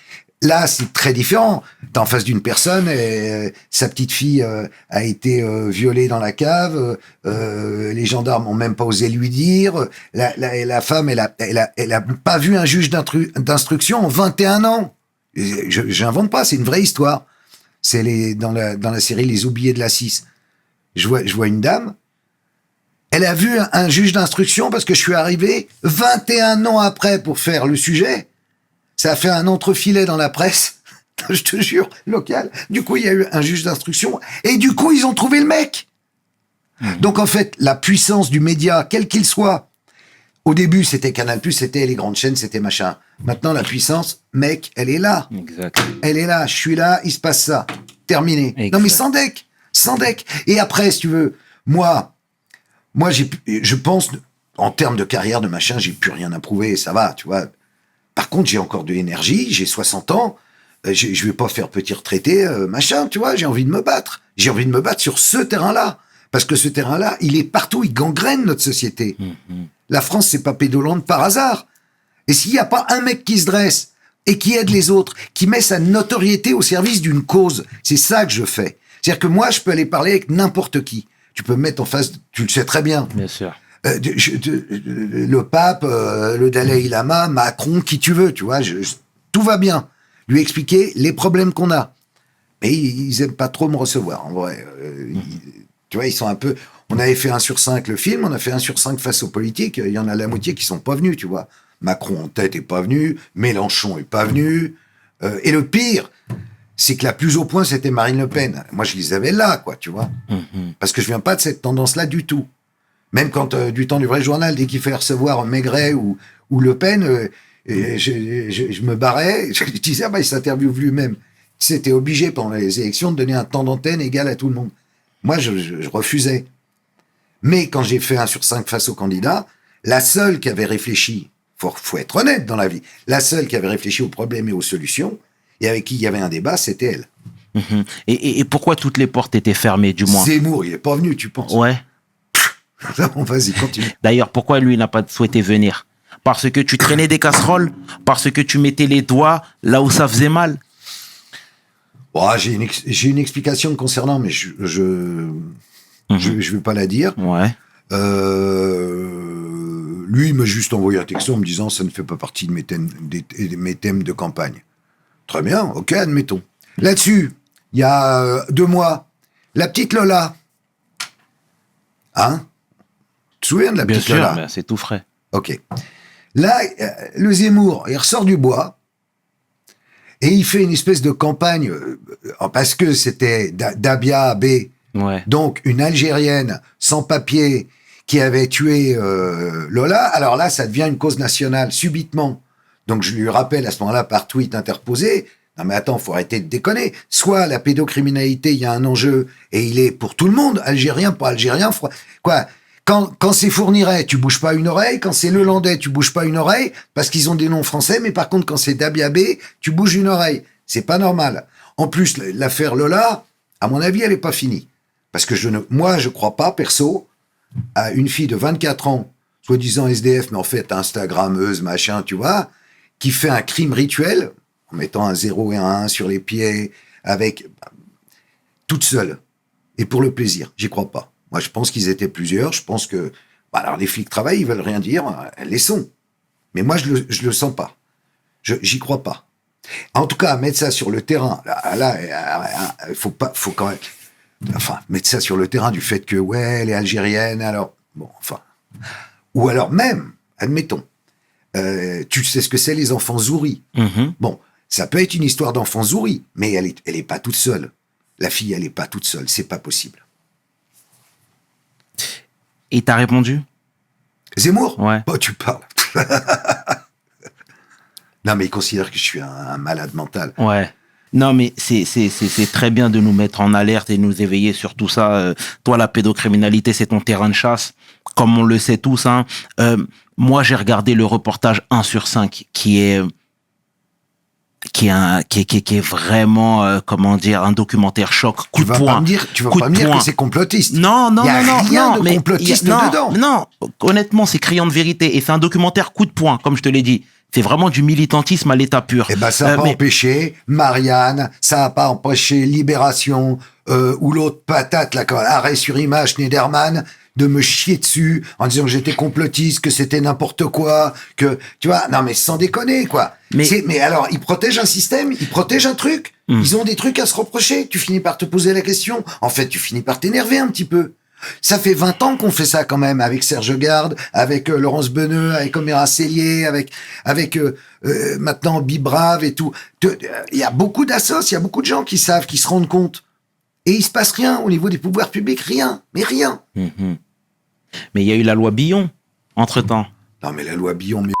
Là, c'est très différent. T'es en face d'une personne, et sa petite fille a été violée dans la cave. Les gendarmes ont même pas osé lui dire. La femme, elle a pas vu un juge d'instruction en 21 ans. J'invente pas, c'est une vraie histoire. C'est dans la série Les Oubliés de la 6. Je vois une dame. Elle a vu un juge d'instruction parce que je suis arrivé 21 ans après pour faire le sujet. Ça a fait un entrefilet dans la presse, je te jure, local. Du coup, il y a eu un juge d'instruction et du coup, ils ont trouvé le mec. Donc, en fait, la puissance du média, quel qu'il soit, au début, c'était Canal+, c'était les grandes chaînes, c'était machin. Maintenant, la puissance, mec, elle est là. Exact. Elle est là, je suis là, il se passe ça. Terminé. Exact. Non, mais sans deck. Et après, si tu veux, moi, je pense, en termes de carrière, de machin, j'ai plus rien à prouver, ça va, tu vois. Par contre, j'ai encore de l'énergie, j'ai 60 ans, je vais pas faire petit retraité, machin, tu vois, j'ai envie de me battre. J'ai envie de me battre sur ce terrain-là. Parce que ce terrain-là, il est partout, il gangrène notre société. La France, c'est pas Pédolande par hasard. Et s'il n'y a pas un mec qui se dresse et qui aide les autres, qui met sa notoriété au service d'une cause, c'est ça que je fais. C'est-à-dire que moi, je peux aller parler avec n'importe qui. Tu peux me mettre en face, tu le sais très bien. Bien sûr. Le pape, le Dalai Lama, Macron, qui tu veux, tu vois, tout va bien. Lui expliquer les problèmes qu'on a. Mais ils aiment pas trop me recevoir, en vrai. Tu vois, ils sont un peu... On avait fait 1 sur 5 le film, on a fait 1 sur 5 face aux politiques, il y en a la moitié qui sont pas venus, tu vois. Macron en tête est pas venu, Mélenchon est pas venu. Et le pire, c'est que la plus au point, c'était Marine Le Pen. Moi, je les avais là, quoi, tu vois. Parce que je viens pas de cette tendance-là du tout. Même quand, du temps du vrai journal, dès qu'il fallait recevoir Maigret ou Le Pen, je me barrais, je disais, il s'interviewe lui-même. C'était obligé pendant les élections de donner un temps d'antenne égal à tout le monde. Moi, je refusais. Mais quand j'ai fait 1 sur 5 face aux candidats, la seule qui avait réfléchi, faut être honnête dans la vie, la seule qui avait réfléchi aux problèmes et aux solutions, et avec qui il y avait un débat, c'était elle. Et pourquoi toutes les portes étaient fermées, du moins? Zemmour, il est pas venu, tu penses? Ouais. Non, vas-y, continue. D'ailleurs, pourquoi lui n'a pas souhaité venir? Parce que tu traînais des casseroles? Parce que tu mettais les doigts là où ça faisait mal? Oh, j'ai une explication concernant, mais je vais pas la dire. Ouais. Lui, il m'a juste envoyé un texto en me disant ça ne fait pas partie de mes thèmes de campagne. Très bien, ok, admettons. Là-dessus, il y a 2 mois, la petite Lola. Hein? Tu te souviens de la Bien petite sûr, Lola? mais c'est tout frais. Ok. Là, le Zemmour, il ressort du bois et il fait une espèce de campagne parce que c'était Dabia B, Ouais. donc une Algérienne sans papier qui avait tué Lola. Alors là, ça devient une cause nationale subitement. Donc je lui rappelle à ce moment-là par tweet interposé Non mais attends, faut arrêter de déconner. Soit la pédocriminalité, il y a un enjeu et il est pour tout le monde, algérien, pas algérien, quoi. Quand c'est Fourniret, tu bouges pas une oreille. Quand c'est Lelandais, tu bouges pas une oreille parce qu'ils ont des noms français. Mais par contre, quand c'est Dabiabé, tu bouges une oreille. C'est pas normal. En plus, l'affaire Lola, à mon avis, elle est pas finie. Parce que moi, je crois pas, perso, à une fille de 24 ans, soi-disant SDF, mais en fait Instagrammeuse, machin, tu vois, qui fait un crime rituel, en mettant un 0 et un 1 sur les pieds, avec toute seule, et pour le plaisir. J'y crois pas. Moi, je pense qu'ils étaient plusieurs. Je pense que, alors les flics travaillent, ils veulent rien dire, elles les sont. Mais moi, je le sens pas. J'y crois pas. En tout cas, mettre ça sur le terrain, faut quand même, mettre ça sur le terrain du fait que, ouais, elle est algérienne, alors, bon, enfin, ou alors même, admettons, tu sais ce que c'est les enfants zouris. Bon, ça peut être une histoire d'enfants zouris, mais elle est pas toute seule. La fille, elle est pas toute seule, c'est pas possible. Et t'as répondu? Zemmour? Ouais. Oh, tu parles. Non, mais il considère que je suis un malade mental. Ouais. Non, mais c'est très bien de nous mettre en alerte et nous éveiller sur tout ça. Toi, la pédocriminalité, c'est ton terrain de chasse, comme on le sait tous. Hein. Moi, j'ai regardé le reportage 1 sur 5, qui est vraiment, comment dire, un documentaire choc, coup de poing. Tu vas pas me dire que c'est complotiste. Non, il y a rien de complotiste dedans. Non, honnêtement, c'est criant de vérité. Et c'est un documentaire coup de poing, comme je te l'ai dit. C'est vraiment du militantisme à l'état pur. Eh ben, ça n'a pas empêché Marianne, ça n'a pas empêché Libération, ou l'autre patate, là, arrêt sur image, Schneiderman, de me chier dessus en disant que j'étais complotiste, que c'était n'importe quoi, que, tu vois, non, mais sans déconner, quoi. Mais alors, ils protègent un système, ils protègent un truc, ils ont des trucs à se reprocher, tu finis par te poser la question. En fait, tu finis par t'énerver un petit peu. Ça fait 20 ans qu'on fait ça quand même, avec Serge Garde, avec Laurence Beneux, avec Oméra Cellier, avec maintenant Bibrave et tout. Il y a beaucoup d'assos, il y a beaucoup de gens qui savent, qui se rendent compte. Et il se passe rien au niveau des pouvoirs publics, rien, mais rien. Mais il y a eu la loi Billon, entre-temps. Non, mais la loi Billon, mais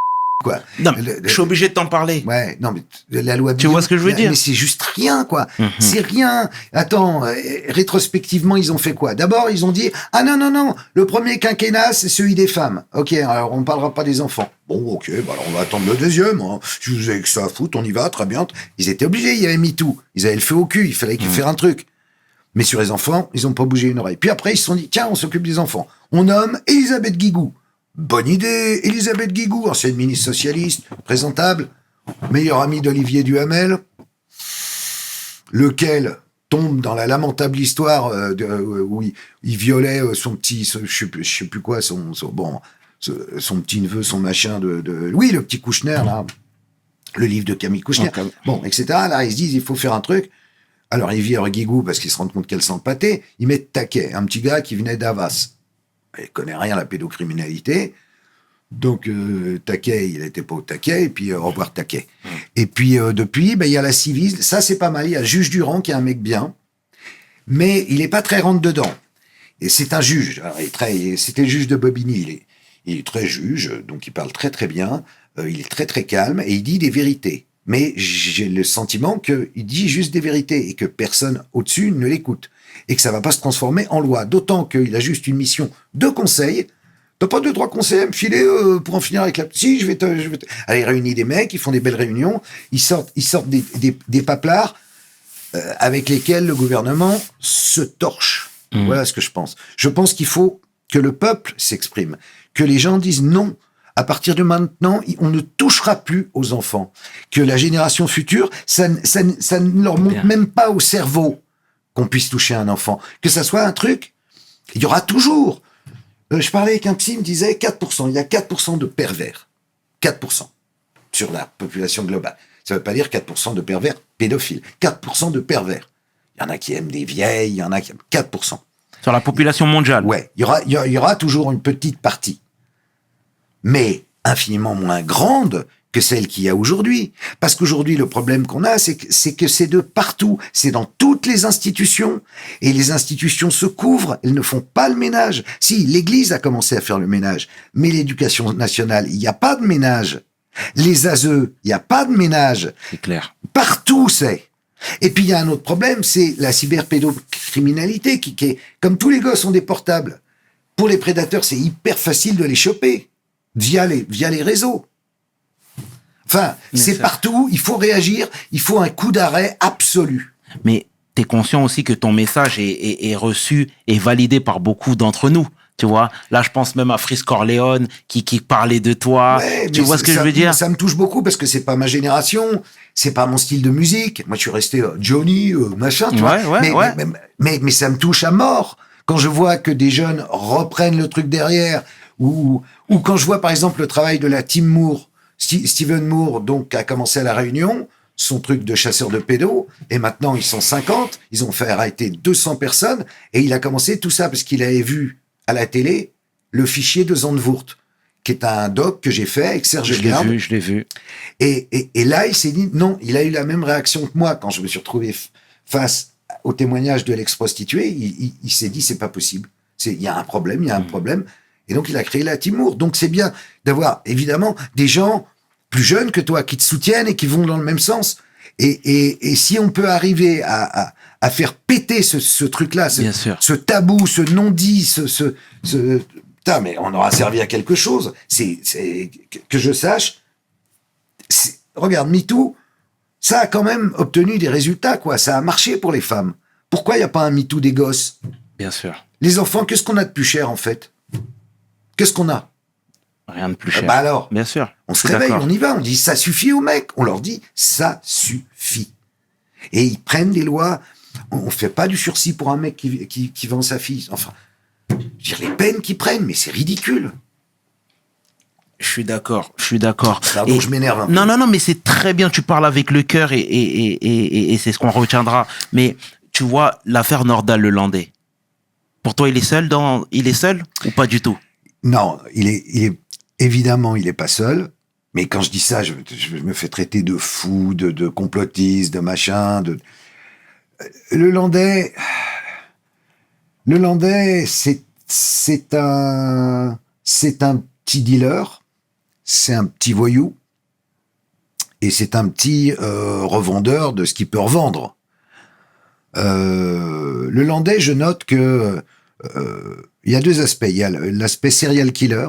quoi. Non, je suis obligé de t'en parler. Ouais, non, mais la loi Billon. Tu vois ce que je veux dire? Mais c'est juste rien, quoi. C'est rien. Attends, rétrospectivement, ils ont fait quoi? D'abord, ils ont dit, ah non, le premier quinquennat, c'est celui des femmes. Ok, alors on ne parlera pas des enfants. Bon, ok, bah alors on va attendre le deuxième. Hein. Si vous avez que ça à foutre, on y va, très bien. Ils étaient obligés, il y avait MeToo. Ils avaient le feu au cul, il fallait qu'ils fassent un truc. Mais sur les enfants, ils n'ont pas bougé une oreille. Puis après, ils se sont dit, tiens, on s'occupe des enfants. On nomme Elisabeth Guigou. Bonne idée, Elisabeth Guigou, ancienne ministre socialiste, présentable, meilleure amie d'Olivier Duhamel, lequel tombe dans la lamentable histoire où il violait son petit, je sais plus quoi, son petit neveu, son machin oui, le petit Kouchner, là, le livre de Camille Kouchner, bon, etc. Là, ils se disent, il faut faire un truc. Alors, ils virent Guigou parce qu'ils se rendent compte qu'elle sent le pâté. Ils mettent Taquet, un petit gars qui venait d'Havas. Il connaît rien à la pédocriminalité. Donc, Taquet, il n'était pas au taquet. Et puis, au revoir Taquet. Et puis, depuis, il y a la Civise. Ça, c'est pas mal. Il y a le juge Durand, qui est un mec bien. Mais il n'est pas très rentre-dedans. Et c'est un juge. Alors, c'était le juge de Bobigny. Il est très juge, donc il parle très, très bien. Il est très, très calme. Et il dit des vérités. Mais j'ai le sentiment qu'il dit juste des vérités et que personne au-dessus ne l'écoute. Et que ça va pas se transformer en loi. D'autant qu'il a juste une mission de conseil. T'as pas 2-3 conseils à me filer pour en finir avec la... Si, je vais te... Alors, il réunit des mecs, ils font des belles réunions, ils sortent des paplards avec lesquels le gouvernement se torche. Voilà ce que je pense. Je pense qu'il faut que le peuple s'exprime, que les gens disent non. À partir de maintenant, on ne touchera plus aux enfants. Que la génération future, ça ne leur monte même pas au cerveau qu'on puisse toucher un enfant. Que ça soit un truc, il y aura toujours. Je parlais avec un psy, il me disait 4%. Il y a 4% de pervers. 4% sur la population globale. Ça ne veut pas dire 4% de pervers pédophiles. 4% de pervers. Il y en a qui aiment des vieilles, il y en a qui aiment 4%. Sur la population mondiale. Ouais, il y aura toujours une petite partie. Mais infiniment moins grande que celle qu'il y a aujourd'hui. Parce qu'aujourd'hui, le problème qu'on a, c'est que c'est de partout. C'est dans toutes les institutions. Et les institutions se couvrent. Elles ne font pas le ménage. Si, l'Église a commencé à faire le ménage. Mais l'éducation nationale, il n'y a pas de ménage. Les ASE, il n'y a pas de ménage. C'est clair. Partout, c'est. Et puis, il y a un autre problème, c'est la cyberpédocriminalité qui est, comme tous les gosses ont des portables. Pour les prédateurs, c'est hyper facile de les choper via les réseaux. Enfin, c'est partout, il faut réagir, il faut un coup d'arrêt absolu. Mais t'es conscient aussi que ton message est reçu et validé par beaucoup d'entre nous. Tu vois, là, je pense même à Frisk Corleone qui parlait de toi. Ouais, tu vois ce que je veux dire? Ça me touche beaucoup parce que c'est pas ma génération, c'est pas mon style de musique. Moi, je suis resté Johnny, machin, tu vois. Mais ça me touche à mort quand je vois que des jeunes reprennent le truc derrière ou quand je vois, par exemple, le travail de la team Moore. Steven Moore, donc, a commencé à La Réunion, son truc de chasseur de pédos, et maintenant, ils sont 50, ils ont fait arrêter 200 personnes, et il a commencé tout ça parce qu'il avait vu à la télé le fichier de Zandvoort, qui est un doc que j'ai fait avec Serge Garde. Je l'ai vu. Et là, il s'est dit, non, il a eu la même réaction que moi quand je me suis retrouvé face au témoignage de l'ex-prostituée. Il s'est dit, c'est pas possible. Il y a un problème, Et donc, il a créé la Team Moore. Donc, c'est bien d'avoir, évidemment, des gens plus jeunes que toi qui te soutiennent et qui vont dans le même sens. Et si on peut arriver à faire péter ce truc-là, ce tabou, ce non-dit, putain, mais on aura servi à quelque chose. C'est que je sache. Regarde, MeToo, ça a quand même obtenu des résultats, quoi. Ça a marché pour les femmes. Pourquoi il n'y a pas un MeToo des gosses? Bien sûr. Les enfants, qu'est-ce qu'on a de plus cher, en fait? Qu'est-ce qu'on a? Rien de plus cher. Bah alors, bien sûr. On se réveille, on y va, on dit ça suffit aux mecs. On leur dit ça suffit. Et ils prennent des lois. On fait pas du sursis pour un mec qui vend sa fille. Enfin, je veux dire, les peines qu'ils prennent, mais c'est ridicule. Je suis d'accord. Pardon, je m'énerve un peu. Non, mais c'est très bien. Tu parles avec le cœur et c'est ce qu'on retiendra. Mais tu vois, l'affaire Nordal-Lelandais. Pour toi, il est seul ou pas du tout? Non, il est évidemment, il est pas seul. Mais quand je dis ça, je me fais traiter de fou, de complotiste, de machin. Le Landais, c'est un petit dealer, c'est un petit voyou, et c'est un petit revendeur de ce qu'il peut revendre. Le Landais, je note que il y a deux aspects. Il y a l'aspect serial killer.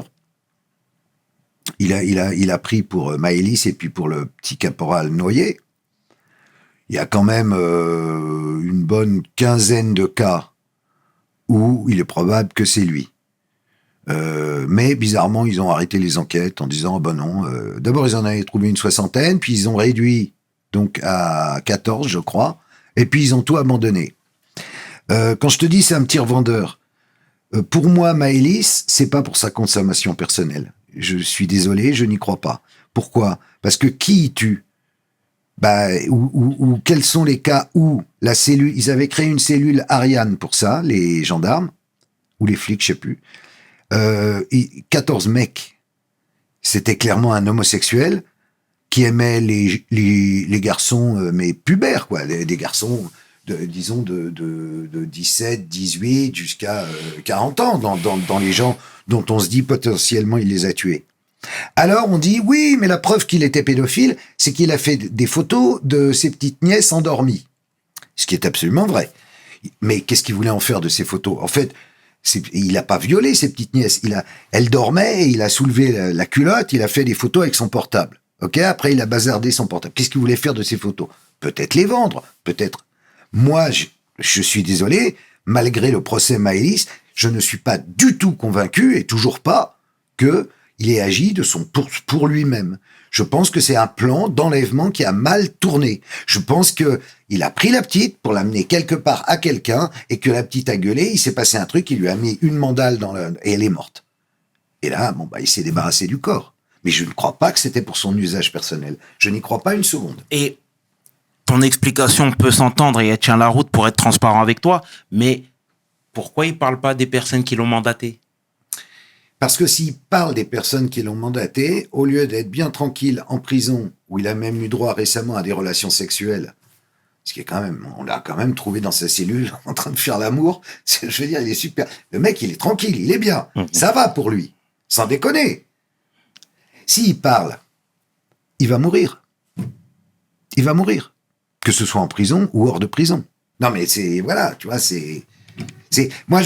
Il a pris pour Maëlys et puis pour le petit caporal Noyer. Il y a quand même une bonne quinzaine de cas où il est probable que c'est lui. Mais bizarrement, ils ont arrêté les enquêtes en disant ben non. D'abord, ils en avaient trouvé une soixantaine, puis ils ont réduit donc à 14, je crois, et puis ils ont tout abandonné. Quand je te dis c'est un petit revendeur, pour moi, Maëlys, c'est pas pour sa consommation personnelle. Je suis désolé, je n'y crois pas. Pourquoi? Parce que qui tue? Ou quels sont les cas où la cellule, ils avaient créé une cellule Ariane pour ça, les gendarmes, ou les flics, je sais plus. 14 mecs. C'était clairement un homosexuel qui aimait les garçons, mais pubères, quoi. Des garçons, disons, de 17, 18 jusqu'à 40 ans, dans les gens dont on se dit potentiellement il les a tués. Alors on dit, oui, mais la preuve qu'il était pédophile, c'est qu'il a fait des photos de ses petites nièces endormies. Ce qui est absolument vrai. Mais qu'est-ce qu'il voulait en faire de ces photos? En fait, il n'a pas violé ses petites nièces. Elle dormait, et il a soulevé la culotte, il a fait des photos avec son portable. Ok, après il a bazardé son portable. Qu'est-ce qu'il voulait faire de ces photos? Peut-être les vendre, peut-être. Moi, je suis désolé, malgré le procès Maëlys, je ne suis pas du tout convaincu, et toujours pas, qu'il ait agi pour lui-même. Je pense que c'est un plan d'enlèvement qui a mal tourné. Je pense que il a pris la petite pour l'amener quelque part à quelqu'un, et que la petite a gueulé, il s'est passé un truc, il lui a mis une mandale et elle est morte. Et là, il s'est débarrassé du corps. Mais je ne crois pas que c'était pour son usage personnel. Je n'y crois pas une seconde. Et ton explication peut s'entendre et elle tient la route pour être transparent avec toi, mais pourquoi il parle pas des personnes qui l'ont mandaté? Parce que s'il parle des personnes qui l'ont mandaté, au lieu d'être bien tranquille en prison, où il a même eu droit récemment à des relations sexuelles, ce qui est quand même, on l'a quand même trouvé dans sa cellule en train de faire l'amour. Je veux dire, il est super. Le mec, il est tranquille, il est bien. Ça va pour lui. Sans déconner. S'il parle il va mourir. Il va mourir. Que ce soit en prison ou hors de prison. Non, mais voilà, tu vois, moi,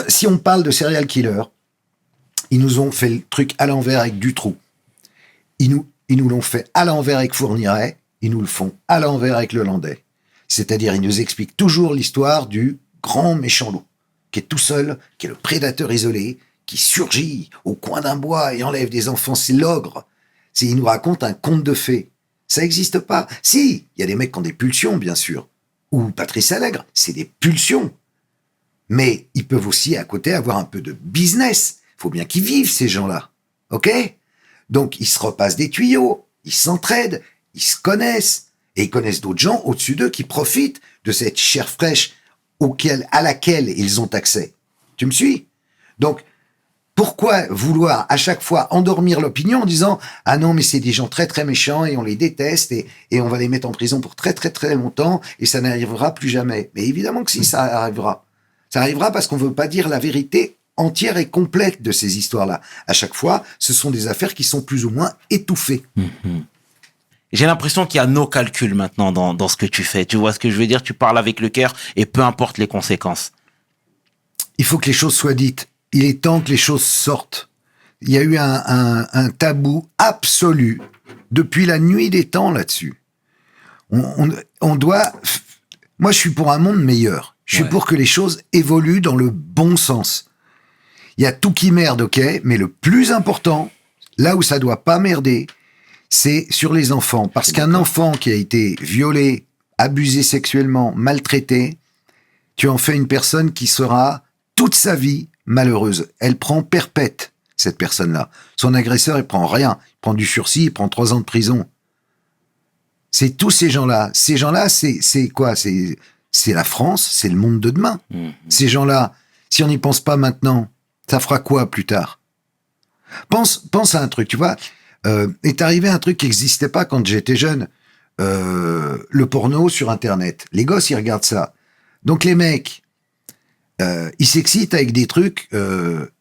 si on parle de serial killer, ils nous ont fait le truc à l'envers avec Dutroux. Ils nous l'ont fait à l'envers avec Fourniret. Ils nous le font à l'envers avec le Landais. C'est-à-dire, ils nous expliquent toujours l'histoire du grand méchant loup, qui est tout seul, qui est le prédateur isolé, qui surgit au coin d'un bois et enlève des enfants. C'est l'ogre. Ils nous racontent un conte de fées. Ça n'existe pas. Si, il y a des mecs qui ont des pulsions, bien sûr. Ou Patrice Allègre, c'est des pulsions. Mais ils peuvent aussi, à côté, avoir un peu de business. Il faut bien qu'ils vivent, ces gens-là. OK ? Donc, ils se repassent des tuyaux, ils s'entraident, ils se connaissent. Et ils connaissent d'autres gens au-dessus d'eux qui profitent de cette chair fraîche à laquelle ils ont accès. Tu me suis ? Donc, pourquoi vouloir à chaque fois endormir l'opinion en disant « Ah non, mais c'est des gens très très méchants et on les déteste et on va les mettre en prison pour très très très longtemps et ça n'arrivera plus jamais. » Mais évidemment que si, ça arrivera. Ça arrivera parce qu'on ne veut pas dire la vérité entière et complète de ces histoires-là. À chaque fois, ce sont des affaires qui sont plus ou moins étouffées. J'ai l'impression qu'il y a no calcul maintenant dans ce que tu fais. Tu vois ce que je veux dire ? Tu parles avec le cœur et peu importe les conséquences. Il faut que les choses soient dites. Il est temps que les choses sortent. Il y a eu un tabou absolu depuis la nuit des temps là-dessus. On doit... Moi, je suis pour un monde meilleur. Je suis pour que les choses évoluent dans le bon sens. Il y a tout qui merde, ok, mais le plus important, là où ça doit pas merder, c'est sur les enfants. Parce qu'un enfant qui a été violé, abusé sexuellement, maltraité, tu en fais une personne qui sera toute sa vie malheureuse. Elle prend perpète, cette personne-là. Son agresseur, il prend rien. Il prend du sursis, il prend 3 ans de prison. C'est tous ces gens-là. Ces gens-là, c'est quoi ? C'est la France, c'est le monde de demain. Ces gens-là, si on n'y pense pas maintenant, ça fera quoi plus tard ? Pense à un truc, tu vois. Est arrivé un truc qui n'existait pas quand j'étais jeune. Le porno sur Internet. Les gosses, ils regardent ça. Donc les mecs, ils s'excitent avec des trucs,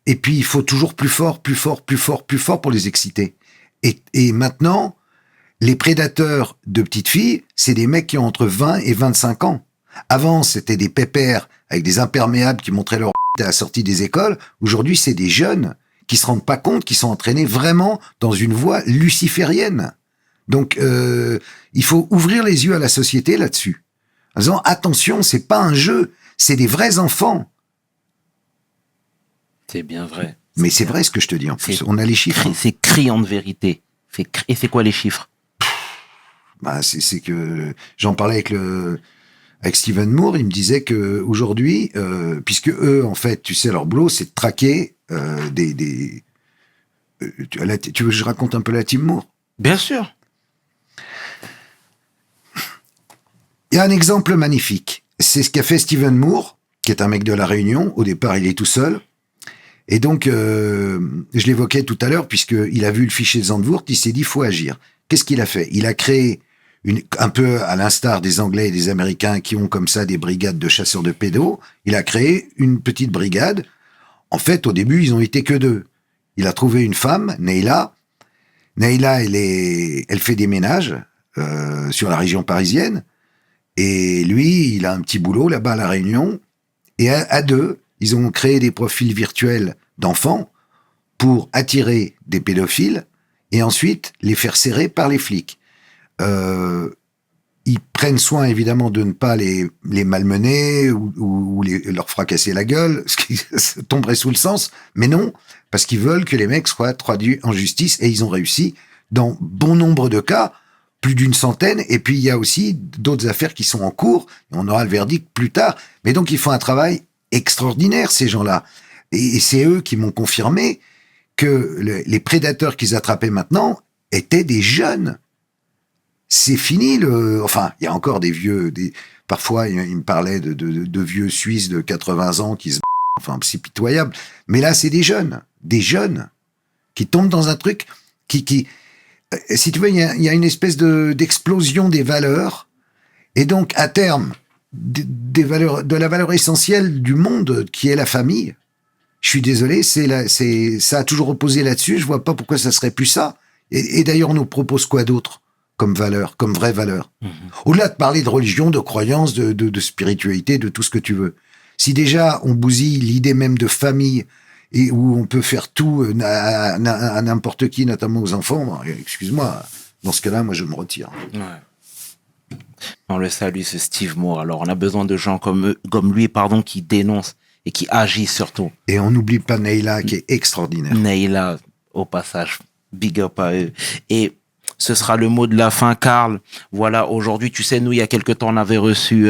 et puis il faut toujours plus fort pour les exciter. Et maintenant, les prédateurs de petites filles, c'est des mecs qui ont entre 20 et 25 ans. Avant, c'était des pépères avec des imperméables qui montraient leur à la sortie des écoles. Aujourd'hui, c'est des jeunes qui se rendent pas compte qu'ils sont entraînés vraiment dans une voie luciférienne. Donc, il faut ouvrir les yeux à la société là-dessus. En disant, attention, c'est pas un jeu, c'est des vrais enfants. C'est bien vrai. Mais c'est vrai ce que je te dis en plus. On a les chiffres. C'est criant de vérité. Et c'est quoi les chiffres ? C'est que j'en parlais avec Steven Moore, il me disait que aujourd'hui, puisque eux, en fait, tu sais, leur boulot, c'est de traquer tu veux que je raconte un peu la team Moore ? Bien sûr. Il y a un exemple magnifique. C'est ce qu'a fait Steven Moore, qui est un mec de La Réunion. Au départ, il est tout seul. Et donc, je l'évoquais tout à l'heure, puisqu'il a vu le fichier de Zandvoort, il s'est dit, faut agir. Qu'est-ce qu'il a fait ? Il a créé, un peu à l'instar des Anglais et des Américains qui ont comme ça des brigades de chasseurs de pédos, il a créé une petite brigade. En fait, au début, ils ont été que 2. Il a trouvé une femme, Neila. Neila, elle fait des ménages sur la région parisienne. Et lui, il a un petit boulot là-bas à La Réunion. Et à 2, ils ont créé des profils virtuels d'enfants pour attirer des pédophiles et ensuite les faire serrer par les flics. Ils prennent soin évidemment de ne pas les malmener ou leur fracasser la gueule, ce qui tomberait sous le sens, mais non, parce qu'ils veulent que les mecs soient traduits en justice, et ils ont réussi dans bon nombre de cas, plus d'une centaine, et puis il y a aussi d'autres affaires qui sont en cours, et on aura le verdict plus tard, mais donc ils font un travail extraordinaire, ces gens-là, et c'est eux qui m'ont confirmé que les prédateurs qu'ils attrapaient maintenant étaient des jeunes. C'est fini enfin, il y a encore des vieux, parfois il me parlait de vieux Suisses de 80 ans qui se enfin, c'est pitoyable. Mais là, c'est des jeunes qui tombent dans un truc qui si tu veux, il y a une espèce d'explosion des valeurs, et donc, à terme, de la valeur essentielle du monde, qui est la famille. Je suis désolé, ça a toujours reposé là-dessus, je vois pas pourquoi ça serait plus ça. Et d'ailleurs, on nous propose quoi d'autre comme valeur, comme vraie valeur? Au-delà de parler de religion, de croyance, de spiritualité, de tout ce que tu veux. Si déjà on bousille l'idée même de famille et où on peut faire tout à n'importe qui, notamment aux enfants, excuse-moi, dans ce cas-là, moi je me retire. Ouais. On le salue, ce Steve Moore. Alors, on a besoin de gens comme lui, qui dénoncent et qui agissent surtout. Et on n'oublie pas Neila, qui est extraordinaire. Neila, au passage, big up à eux. Et ce sera le mot de la fin, Karl. Voilà, aujourd'hui, tu sais, nous, il y a quelque temps, on avait reçu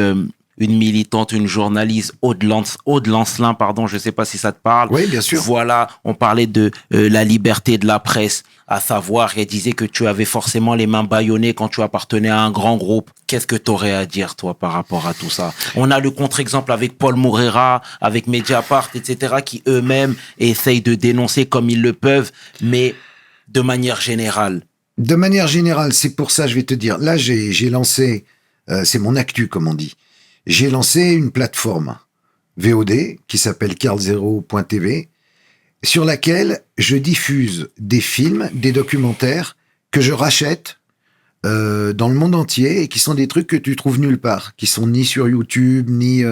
une militante, une journaliste, Aude Lancelin, pardon, je ne sais pas si ça te parle. Oui, bien sûr. Voilà, on parlait de la liberté de la presse, à savoir, elle disait que tu avais forcément les mains bâillonnées quand tu appartenais à un grand groupe. Qu'est-ce que tu aurais à dire, toi, par rapport à tout ça? On a le contre-exemple avec Paul Moreira, avec Mediapart, etc., qui eux-mêmes essayent de dénoncer comme ils le peuvent, mais de manière générale. De manière générale, c'est pour ça, je vais te dire, là, j'ai lancé, c'est mon actu, comme on dit. J'ai lancé une plateforme VOD qui s'appelle carl0.tv sur laquelle je diffuse des films, des documentaires que je rachète dans le monde entier et qui sont des trucs que tu trouves nulle part, qui sont ni sur YouTube, ni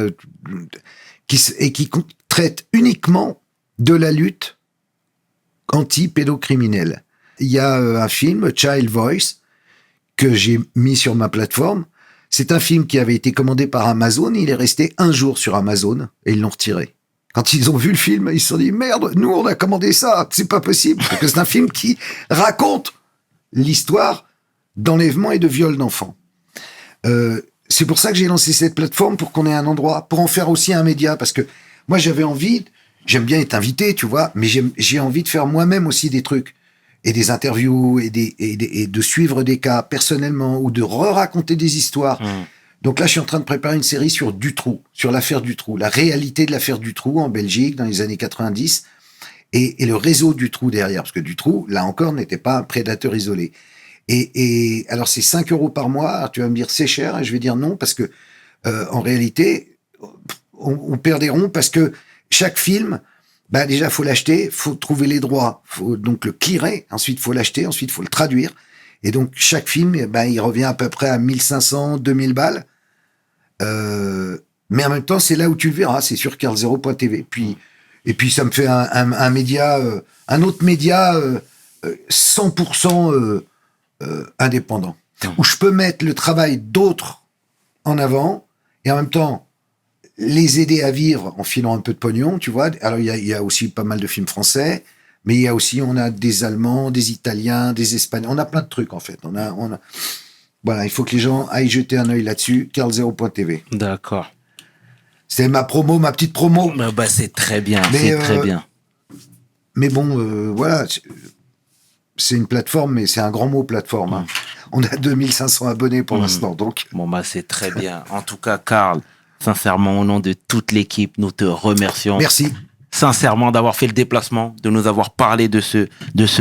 qui traitent uniquement de la lutte anti-pédocriminelle. Il y a un film, Child Voice, que j'ai mis sur ma plateforme. C'est un film qui avait été commandé par Amazon. Il est resté 1 jour sur Amazon et ils l'ont retiré. Quand ils ont vu le film, ils se sont dit « Merde, nous, on a commandé ça, c'est pas possible !» Parce que c'est un film qui raconte l'histoire d'enlèvement et de viol d'enfants. C'est pour ça que j'ai lancé cette plateforme, pour qu'on ait un endroit, pour en faire aussi un média. Parce que moi, j'avais envie, j'aime bien être invité, tu vois, mais j'ai envie de faire moi-même aussi des trucs. Et des interviews, et de suivre des cas personnellement, ou de re-raconter des histoires. Donc là, je suis en train de préparer une série sur Dutroux, sur l'affaire Dutroux, la réalité de l'affaire Dutroux en Belgique dans les années 90, et le réseau Dutroux derrière, parce que Dutroux, là encore, n'était pas un prédateur isolé. Et alors, c'est 5 € par mois. Alors, tu vas me dire, c'est cher, et je vais dire non, parce que en réalité, on perd des ronds, parce que chaque film... Bah déjà, faut l'acheter, faut trouver les droits, faut donc le clearer, ensuite faut l'acheter, ensuite faut le traduire. Et donc, chaque film, il revient à peu près à 1500, 2000 balles. Mais en même temps, c'est là où tu le verras, c'est sur carl0.tv. Et puis, ça me fait un média, un autre média 100% indépendant, où je peux mettre le travail d'autres en avant, et en même temps, les aider à vivre en filant un peu de pognon, tu vois. Alors, il y a aussi pas mal de films français, mais il y a aussi, on a des Allemands, des Italiens, des Espagnols. On a plein de trucs, en fait. On a... Voilà, il faut que les gens aillent jeter un œil là-dessus, carl0.tv. D'accord. C'est ma petite promo. Bah, c'est très bien, c'est très bien. Mais bon, voilà, c'est une plateforme, mais c'est un grand mot, plateforme. Hein. On a 2500 abonnés pour l'instant, donc... Bon, bah, c'est très bien. En tout cas, Karl... Sincèrement, au nom de toute l'équipe, nous te remercions. Merci. Sincèrement, d'avoir fait le déplacement, de nous avoir parlé de ce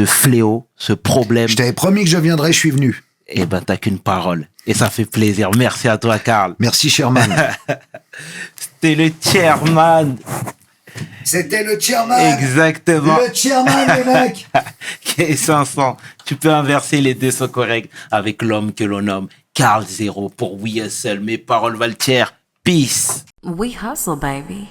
fléau, ce problème. Je t'avais promis que je viendrais, je suis venu. Eh ben, t'as qu'une parole. Et ça fait plaisir. Merci à toi, Karl. Merci, Sherman. C'était le chairman. C'était le chairman. Exactement. Le chairman, les mecs. K500. Tu peux inverser, les deux sont corrects, avec l'homme que l'on nomme Karl0 pour We Hustle. Mes paroles valent tiers. Peace. We hustle, baby.